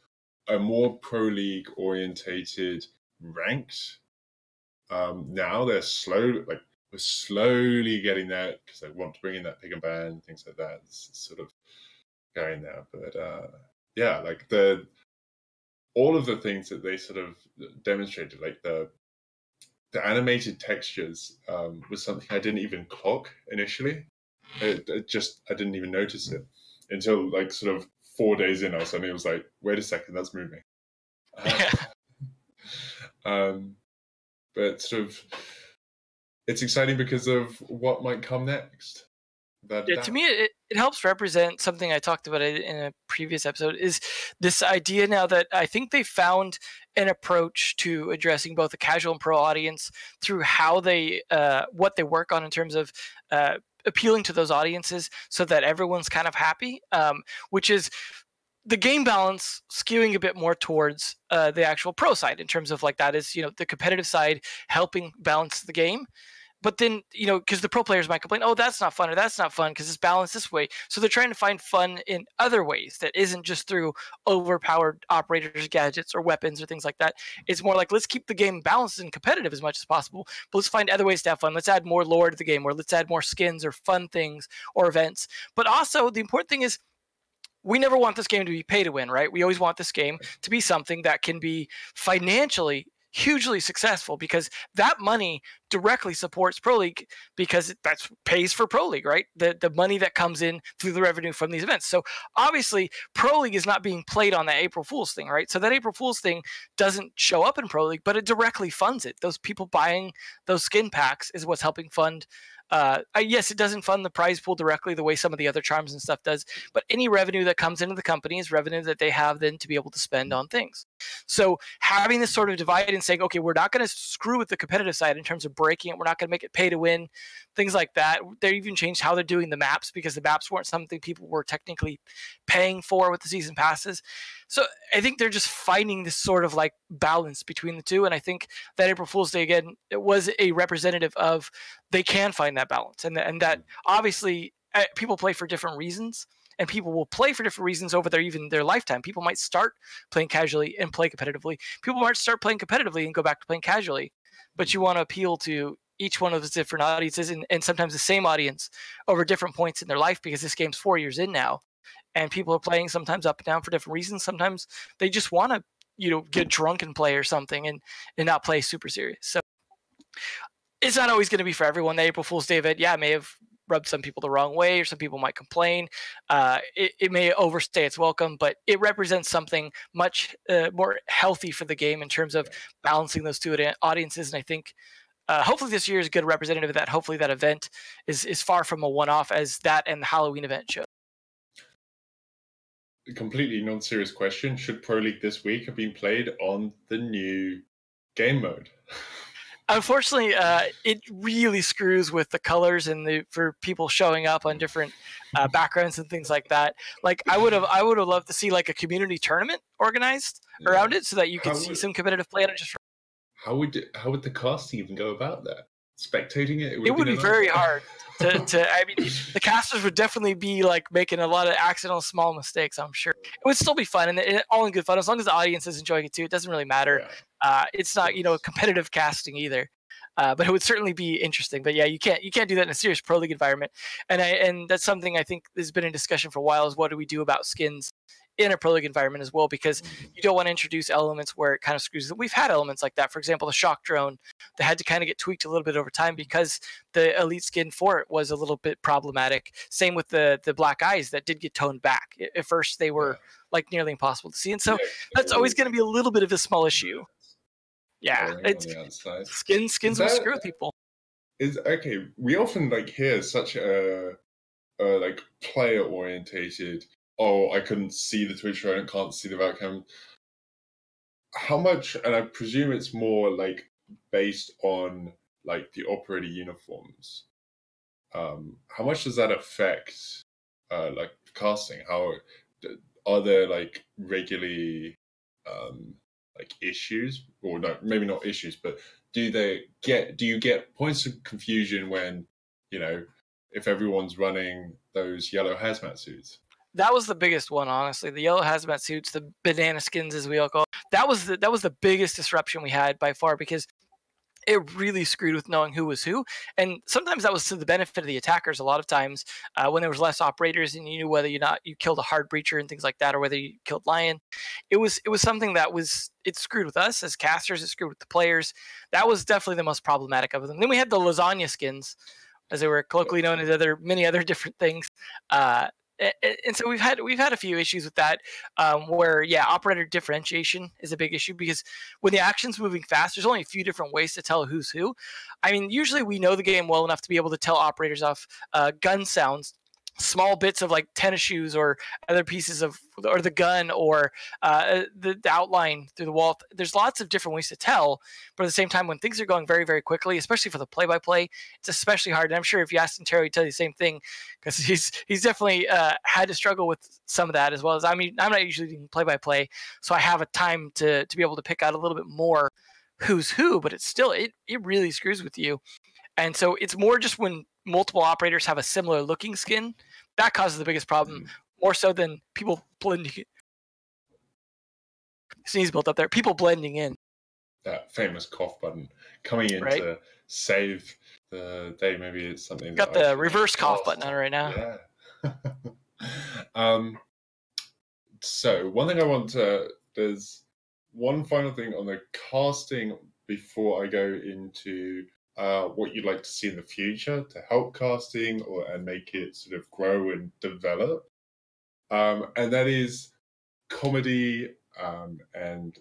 a more pro league orientated ranked. Now they're we're slowly getting that because they want to bring in that pick and ban, things like that. It's sort of going there, but yeah, like all of the things that they sort of demonstrated, like the animated textures, was something I didn't even clock initially. I didn't even notice it until like sort of 4 days in. I suddenly was like, wait a second, that's moving. But sort of, it's exciting because of what might come next. To me, it helps represent something I talked about in a previous episode, is this idea now that I think they found an approach to addressing both the casual and pro audience through how they what they work on in terms of appealing to those audiences so that everyone's kind of happy, which is the game balance skewing a bit more towards the actual pro side in terms of like that is, the competitive side helping balance the game. But then, because the pro players might complain, oh, that's not fun, or that's not fun because it's balanced this way. So they're trying to find fun in other ways that isn't just through overpowered operators, gadgets, or weapons or things like that. It's more like, let's keep the game balanced and competitive as much as possible, but let's find other ways to have fun. Let's add more lore to the game, or let's add more skins or fun things or events. But also, the important thing is, we never want this game to be pay to win, right? We always want this game to be something that can be financially hugely successful, because that money directly supports Pro League, because that's pays for Pro League, right? The money that comes in through the revenue from these events. So obviously Pro League is not being played on that April Fool's thing, right? So that April Fool's thing doesn't show up in Pro League, but it directly funds it. Those people buying those skin packs is what's helping fund. Yes, it doesn't fund the prize pool directly the way some of the other charms and stuff does, but any revenue that comes into the company is revenue that they have then to be able to spend on things. So having this sort of divide and saying, okay, we're not going to screw with the competitive side in terms of breaking it. We're not going to make it pay to win, things like that. They even changed how they're doing the maps, because the maps weren't something people were technically paying for with the season passes. So I think they're just finding this sort of like balance between the two. And I think that April Fool's Day, again, it was a representative of they can find that balance. And that obviously people play for different reasons, and people will play for different reasons over their lifetime. People might start playing casually and play competitively. People might start playing competitively and go back to playing casually. But you want to appeal to each one of those different audiences, and sometimes the same audience over different points in their life, because this game's 4 years in now. And people are playing sometimes up and down for different reasons. Sometimes they just want to, get drunk and play or something and not play super serious. So it's not always going to be for everyone. The April Fool's Day event, may have rubbed some people the wrong way, or some people might complain. It may overstay its welcome, but it represents something much more healthy for the game in terms of balancing those two audiences. And I think hopefully this year is a good representative of that. Hopefully that event is far from a one-off, as that and the Halloween event show. A completely non-serious question. Should Pro League this week have been played on the new game mode? Unfortunately, it really screws with the colors and for people showing up on different backgrounds and things like that. Like I would have loved to see like a community tournament organized around it, so that you could see some competitive play on it. How would the casting even go about that? Spectating it? It would be very hard. I mean, the casters would definitely be like making a lot of accidental small mistakes, I'm sure. It would still be fun, and all in good fun, as long as the audience is enjoying it too. It doesn't really matter. Yeah. It's not, competitive casting either. But it would certainly be interesting. But yeah, you can't do that in a serious Pro League environment. And that's something I think has been in discussion for a while, is what do we do about skins in a Pro League environment as well, because you don't want to introduce elements where it kind of screws. We've had elements like that. For example, the shock drone that had to kind of get tweaked a little bit over time because the elite skin for it was a little bit problematic. Same with the black eyes that did get toned back. At first they were like nearly impossible to see. And so that's always going to be a little bit of a small issue. Yeah, it's skins will screw people. We often like hear such a like player orientated, oh, I couldn't see the Twitch show, I can't see the webcam. How much, and I presume it's more like based on like the operator uniforms, how much does that affect like casting? How are there like regularly like issues, or no, maybe not issues, but do you get points of confusion when, you know, if everyone's running those yellow hazmat suits? That was the biggest one, honestly. The yellow hazmat suits, the banana skins, as we all call it. That was the biggest disruption we had by far, because it really screwed with knowing who was who. And sometimes that was to the benefit of the attackers. A lot of times, when there was less operators and you knew whether you killed a hard breacher and things like that, or whether you killed Lion, it was something that it screwed with us as casters. It screwed with the players. That was definitely the most problematic of them. Then we had the lasagna skins, as they were colloquially known as many other different things. And so we've had a few issues with that, where operator differentiation is a big issue, because when the action's moving fast, there's only a few different ways to tell who's who. I mean, usually we know the game well enough to be able to tell operators off gun sounds, small bits of like tennis shoes or other pieces of, or the gun, or the outline through the wall. There's lots of different ways to tell, but at the same time, when things are going very, very quickly, especially for the play-by-play, it's especially hard. And I'm sure if you asked Terry, he'd tell you the same thing, because he's definitely had to struggle with some of that, as well as, I mean, I'm not usually doing play-by-play, so I have a time to be able to pick out a little bit more who's who, but it's still, it really screws with you. And so it's more just when multiple operators have a similar looking skin, that causes the biggest problem, more so than people blending. Sneeze built up there. People blending in. That famous cough button coming in to save the day. Maybe it's something. Got the reverse cough button on right now. Yeah. So one thing I want to, there's one final thing on the casting before I go into what you'd like to see in the future to help casting and make it sort of grow and develop. And that is comedy and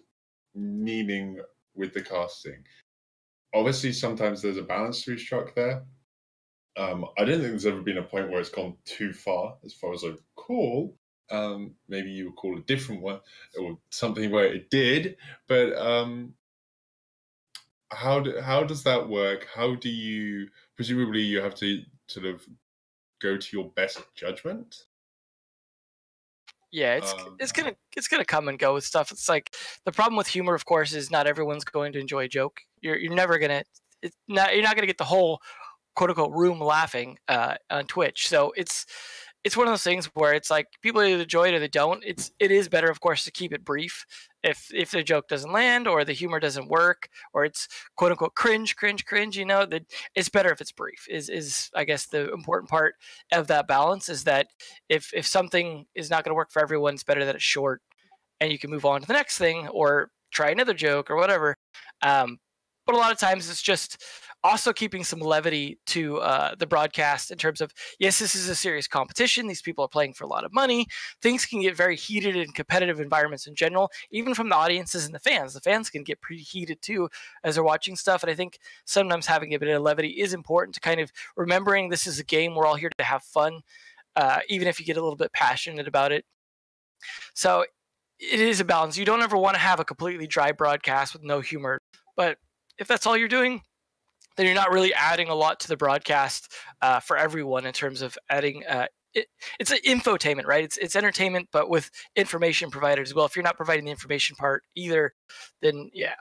meaning with the casting. Obviously, sometimes there's a balance to be struck there. I don't think there's ever been a point where it's gone too far, as I recall. Maybe you would call a different one, or something where it did, but how does that work? How do you, presumably you have to sort of go to your best judgment? Yeah, it's gonna come and go with stuff. It's like the problem with humor, of course, is not everyone's going to enjoy a joke. You're never gonna, you're not gonna get the whole quote unquote room laughing on Twitch. So it's one of those things where it's like people either enjoy it or they don't. It is better, of course, to keep it brief. If the joke doesn't land, or the humor doesn't work, or it's quote unquote cringe, you know, that it's better if it's brief. Is I guess the important part of that balance is that if something is not going to work for everyone, it's better that it's short and you can move on to the next thing or try another joke or whatever. But a lot of times it's just also keeping some levity to the broadcast in terms of, yes, this is a serious competition. These people are playing for a lot of money. Things can get very heated in competitive environments in general, even from the audiences and the fans. The fans can get pretty heated too as they're watching stuff. And I think sometimes having a bit of levity is important to kind of remembering this is a game. We're all here to have fun, even if you get a little bit passionate about it. So it is a balance. You don't ever want to have a completely dry broadcast with no humor. But if that's all you're doing, then you're not really adding a lot to the broadcast for everyone in terms of adding. It's an infotainment, right? It's entertainment, but with information provided as well. If you're not providing the information part either, then yeah.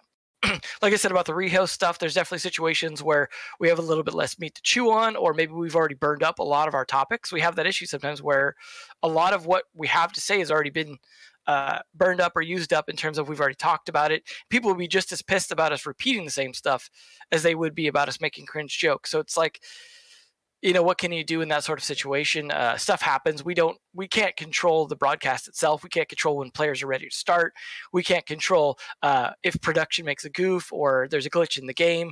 Like I said about the rehost stuff, there's definitely situations where we have a little bit less meat to chew on, or maybe we've already burned up a lot of our topics. We have that issue sometimes where a lot of what we have to say has already been burned up or used up in terms of we've already talked about it. People will be just as pissed about us repeating the same stuff as they would be about us making cringe jokes. So it's like, you know, what can you do in that sort of situation? Stuff happens. We can't control the broadcast itself. We can't control when players are ready to start. We can't control if production makes a goof or there's a glitch in the game.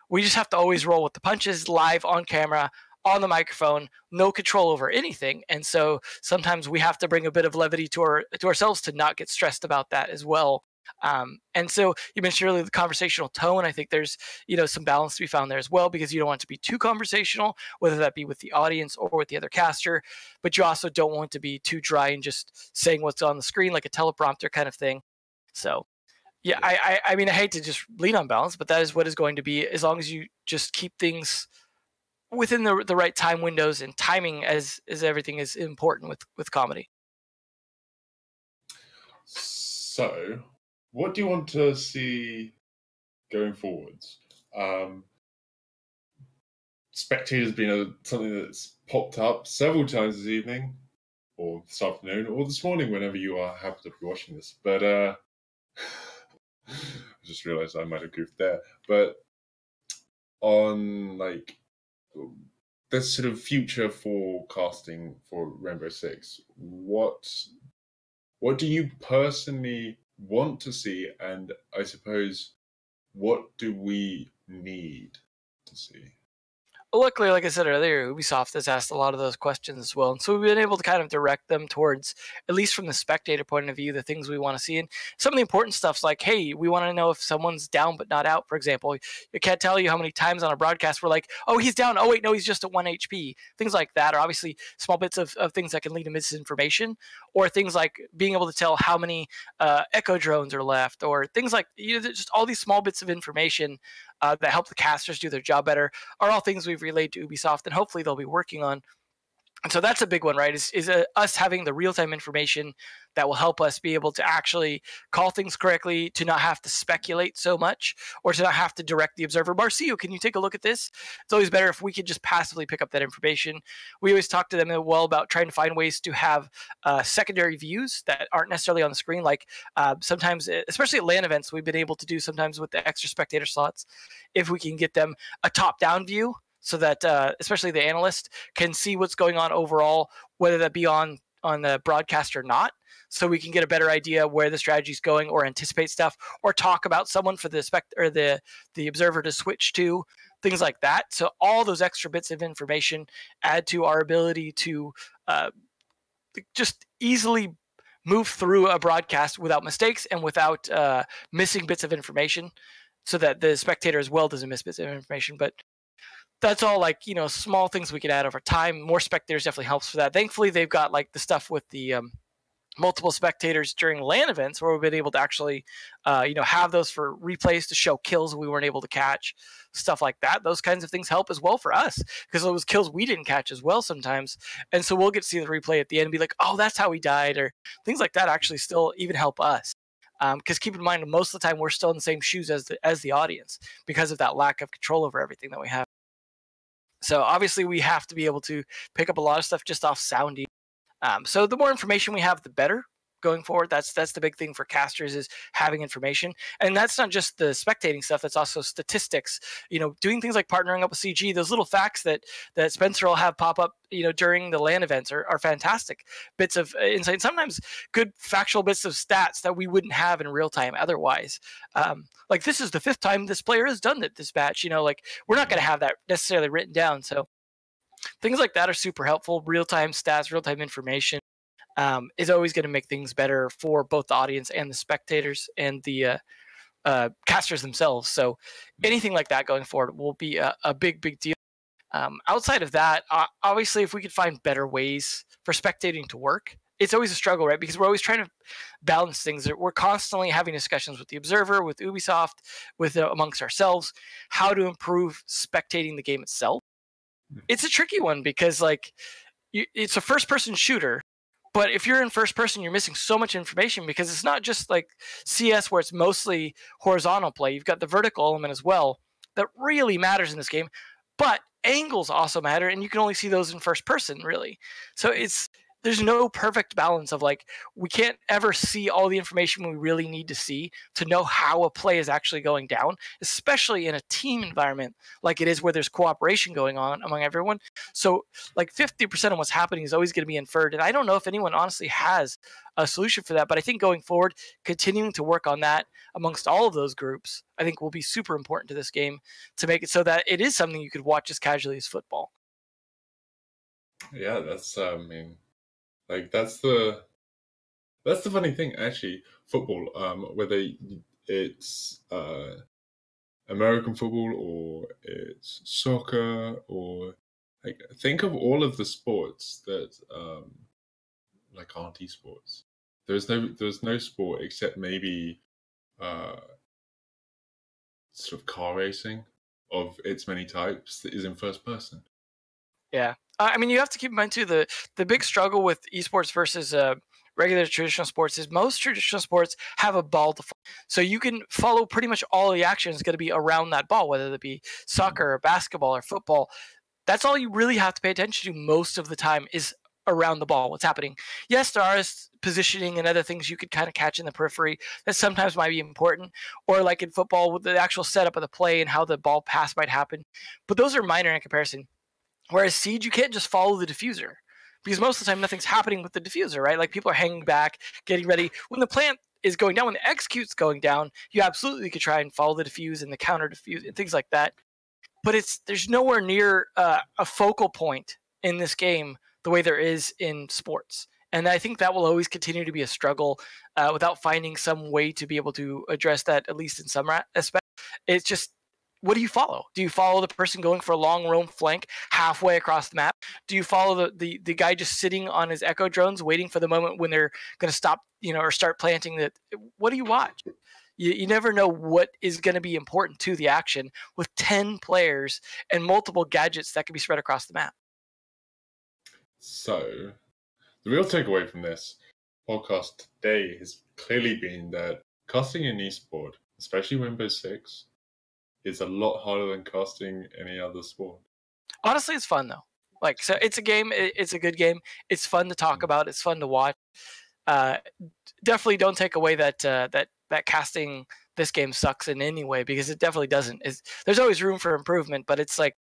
We just have to always roll with the punches, live on camera, on the microphone, no control over anything. And so sometimes we have to bring a bit of levity to ourselves to not get stressed about that as well. And so you mentioned earlier the conversational tone. I think there's, you know, some balance to be found there as well, because you don't want to be too conversational, whether that be with the audience or with the other caster, but you also don't want to be too dry and just saying what's on the screen like a teleprompter kind of thing. So Yeah, I mean, I hate to just lean on balance, but that is what is going to be, as long as you just keep things within the right time windows, and timing as everything is important with comedy. So, what do you want to see going forwards? Spectator's been something that's popped up several times this evening, or this afternoon, or this morning, whenever you are happen to be watching this. But I just realised I might have goofed there. But on like the sort of future forecasting for Rainbow Six, what do you personally want to see, and I suppose what do we need to see? Luckily, like I said earlier, Ubisoft has asked a lot of those questions as well. And so we've been able to kind of direct them towards, at least from the spectator point of view, the things we want to see. And some of the important stuff's like, hey, we want to know if someone's down but not out, for example. I can't tell you how many times on a broadcast we're like, oh, he's down. Oh, wait, no, he's just at 1 HP. Things like that are obviously small bits of things that can lead to misinformation, or things like being able to tell how many echo drones are left, or things like, just all these small bits of information that help the casters do their job better are all things we've relayed to Ubisoft, and hopefully they'll be working on. And so that's a big one, right? Is us having the real-time information that will help us be able to actually call things correctly, to not have to speculate so much, or to not have to direct the observer. Marcio, can you take a look at this? It's always better if we could just passively pick up that information. We always talk to them well about trying to find ways to have secondary views that aren't necessarily on the screen. Like sometimes, especially at LAN events, we've been able to do sometimes with the extra spectator slots, if we can get them a top-down view, so that especially the analyst can see what's going on overall, whether that be on the broadcast or not, so we can get a better idea where the strategy is going, or anticipate stuff, or talk about someone for the observer to switch to, things like that. So all those extra bits of information add to our ability to just easily move through a broadcast without mistakes and without missing bits of information, so that the spectator as well doesn't miss bits of information. But that's all like, small things we could add over time. More spectators definitely helps for that. Thankfully, they've got like the stuff with the multiple spectators during LAN events, where we've been able to actually, have those for replays to show kills we weren't able to catch, stuff like that. Those kinds of things help as well for us, because those kills we didn't catch as well sometimes. And so we'll get to see the replay at the end and be like, oh, that's how he died, or things like that actually still even help us. Because keep in mind, most of the time we're still in the same shoes as the audience, because of that lack of control over everything that we have. So obviously we have to be able to pick up a lot of stuff just off sounding. So the more information we have, the better going forward. That's the big thing for casters, is having information. And that's not just the spectating stuff, that's also statistics. Doing things like partnering up with CG, those little facts that Spencer will have pop up, during the LAN events are fantastic bits of insight. Sometimes good factual bits of stats that we wouldn't have in real time otherwise. Like, this is the 5th time this player has done it this match. Like, we're not going to have that necessarily written down. So things like that are super helpful. Real-time stats, real-time information is always going to make things better for both the audience and the spectators and the casters themselves. So anything like that going forward will be a big, big deal. Outside of that, obviously, if we could find better ways for spectating to work, it's always a struggle, right? Because we're always trying to balance things. We're constantly having discussions with the observer, with Ubisoft, with amongst ourselves, how to improve spectating the game itself. It's a tricky one, because it's a first-person shooter, but if you're in first person, you're missing so much information, because it's not just like CS, where it's mostly horizontal play. You've got the vertical element as well that really matters in this game, but angles also matter, and you can only see those in first person, really. So there's no perfect balance of we can't ever see all the information we really need to see to know how a play is actually going down, especially in a team environment like it is, where there's cooperation going on among everyone. So 50% of what's happening is always going to be inferred. And I don't know if anyone honestly has a solution for that, but I think going forward, continuing to work on that amongst all of those groups, I think will be super important to this game, to make it so that it is something you could watch as casually as football. Yeah, that's that's the funny thing, actually. Football, whether it's American football or it's soccer, or think of all of the sports that aren't esports. There's no sport except maybe uh, sort of car racing of its many types that is in first person. Yeah. I mean, you have to keep in mind, too, the big struggle with esports versus regular traditional sports is most traditional sports have a ball to follow. So you can follow pretty much all the action is going to be around that ball, whether it be soccer or basketball or football. That's all you really have to pay attention to most of the time is around the ball, what's happening. Yes, there are positioning and other things you could kind of catch in the periphery that sometimes might be important, or like in football with the actual setup of the play and how the ball pass might happen. But those are minor in comparison. Whereas Siege, you can't just follow the diffuser because most of the time nothing's happening with the diffuser, right? Like people are hanging back, getting ready. When the plant is going down, when the execute's going down, you absolutely could try and follow the diffuse and the counter diffuse and things like that. But there's nowhere near a focal point in this game the way there is in sports. And I think that will always continue to be a struggle without finding some way to be able to address that, at least in some aspects. It's just, what do you follow? Do you follow the person going for a long roam flank halfway across the map? Do you follow the guy just sitting on his echo drones waiting for the moment when they're going to stop, or start planting? What do you watch? You never know what is going to be important to the action with 10 players and multiple gadgets that can be spread across the map. So, the real takeaway from this podcast today has clearly been that casting in esport, especially Rainbow Six, is a lot harder than casting any other sport. Honestly, it's fun though. So it's a game. It's a good game. It's fun to talk about. It's fun to watch. Definitely don't take away that casting this game sucks in any way, because it definitely doesn't. There's always room for improvement, but it's like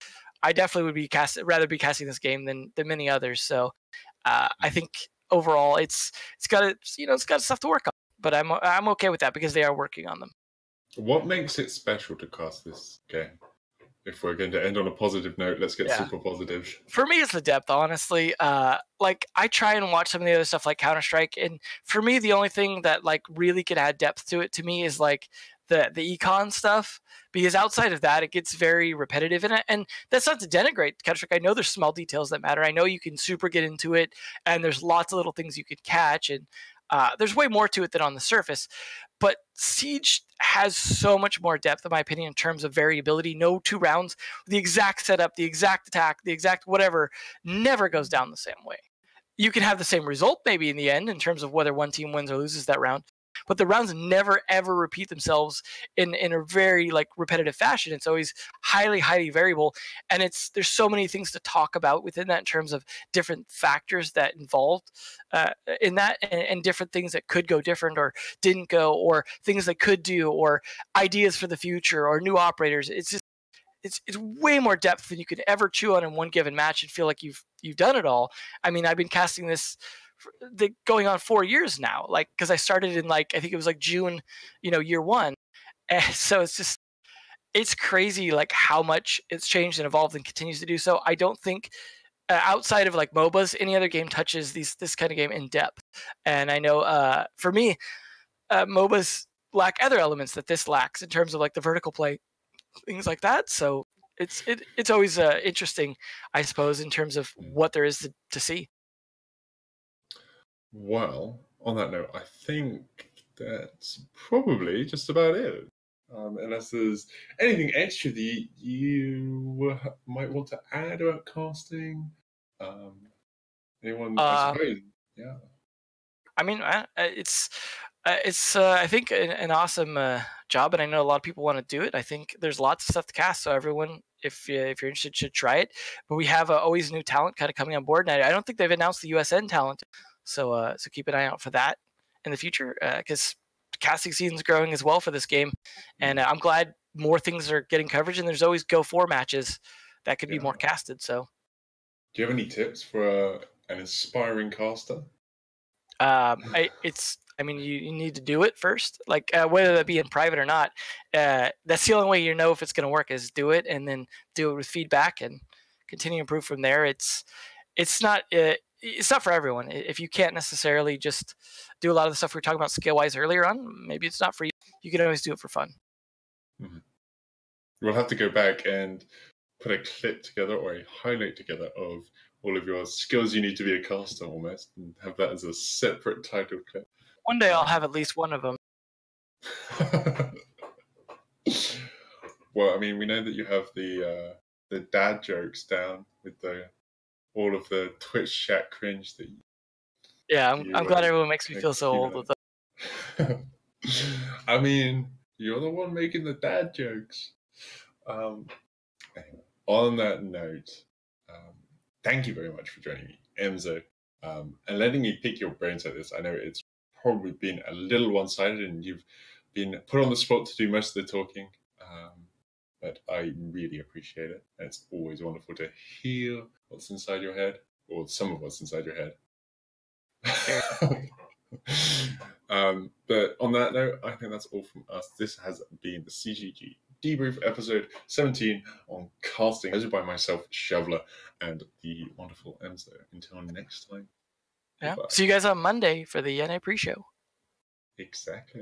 I definitely would rather be casting this game than many others. So I think overall it's got stuff to work on, but I'm okay with that because they are working on them. What makes it special to cast this game? If we're going to end on a positive note, let's get super positive. For me, it's the depth, honestly. I try and watch some of the other stuff like Counter-Strike, and for me, the only thing that really could add depth to it, to me, is the econ stuff, because outside of that, it gets very repetitive. And that's not to denigrate Counter-Strike. I know there's small details that matter. I know you can super get into it, and there's lots of little things you could catch, and there's way more to it than on the surface. But Siege has so much more depth, in my opinion, in terms of variability. No 2 rounds, the exact setup, the exact attack, the exact whatever, never goes down the same way. You can have the same result maybe in the end in terms of whether one team wins or loses that round, but the rounds never ever repeat themselves in a very repetitive fashion. It's always highly variable, and there's so many things to talk about within that in terms of different factors that involved in that, and different things that could go different or didn't go, or things they could do, or ideas for the future, or new operators. It's way more depth than you could ever chew on in one given match and feel like you've done it all. I mean, I've been casting this going on 4 years now, because I started in I think it was June, year 1, and so it's crazy how much it's changed and evolved and continues to do so. I don't think outside of MOBAs, any other game touches this kind of game in depth. And I know for me, MOBAs lack other elements that this lacks in terms of the vertical play, things like that. So it's always interesting, I suppose, in terms of what there is to see. Well, on that note, I think that's probably just about it. Unless there's anything extra that you might want to add about casting. Anyone? I suppose. Yeah. I mean, it's I think an awesome job, and I know a lot of people want to do it. I think there's lots of stuff to cast, so everyone, if you're interested, should try it. But we have always new talent kind of coming on board, and I don't think they've announced the USN talent, so keep an eye out for that in the future, because casting season's growing as well for this game, and I'm glad more things are getting coverage, and there's always Go 4 matches that could be more casted. So, do you have any tips for an aspiring caster? I mean, you need to do it first, whether that be in private or not. That's the only way you know if it's going to work, is do it, and then do it with feedback and continue to improve from there. It's not for everyone. If you can't necessarily just do a lot of the stuff we were talking about skill wise earlier on, maybe it's not for you. You can always do it for fun. Mm-hmm. We'll have to go back and put a clip together or a highlight together of all of your skills you need to be a caster, almost, and have that as a separate title clip. One day I'll have at least one of them. Well, I mean, we know that you have the dad jokes down with all of the Twitch chat cringe that Yeah, you I'm glad everyone makes me feel so old with that. I mean, you're the one making the dad jokes. Anyway, on that note, thank you very much for joining me, Emzo, and letting me pick your brains like this. I know it's probably been a little one-sided, and you've been put on the spot to do most of the talking. But I really appreciate it. And it's always wonderful to hear what's inside your head, or some of what's inside your head. But on that note, I think that's all from us. This has been the SiegeGG Debrief episode 17 on casting, hosted by myself, Shevla, and the wonderful Emzo. Until next time. Yeah. Goodbye. See you guys on Monday for the NA pre-show. Exactly.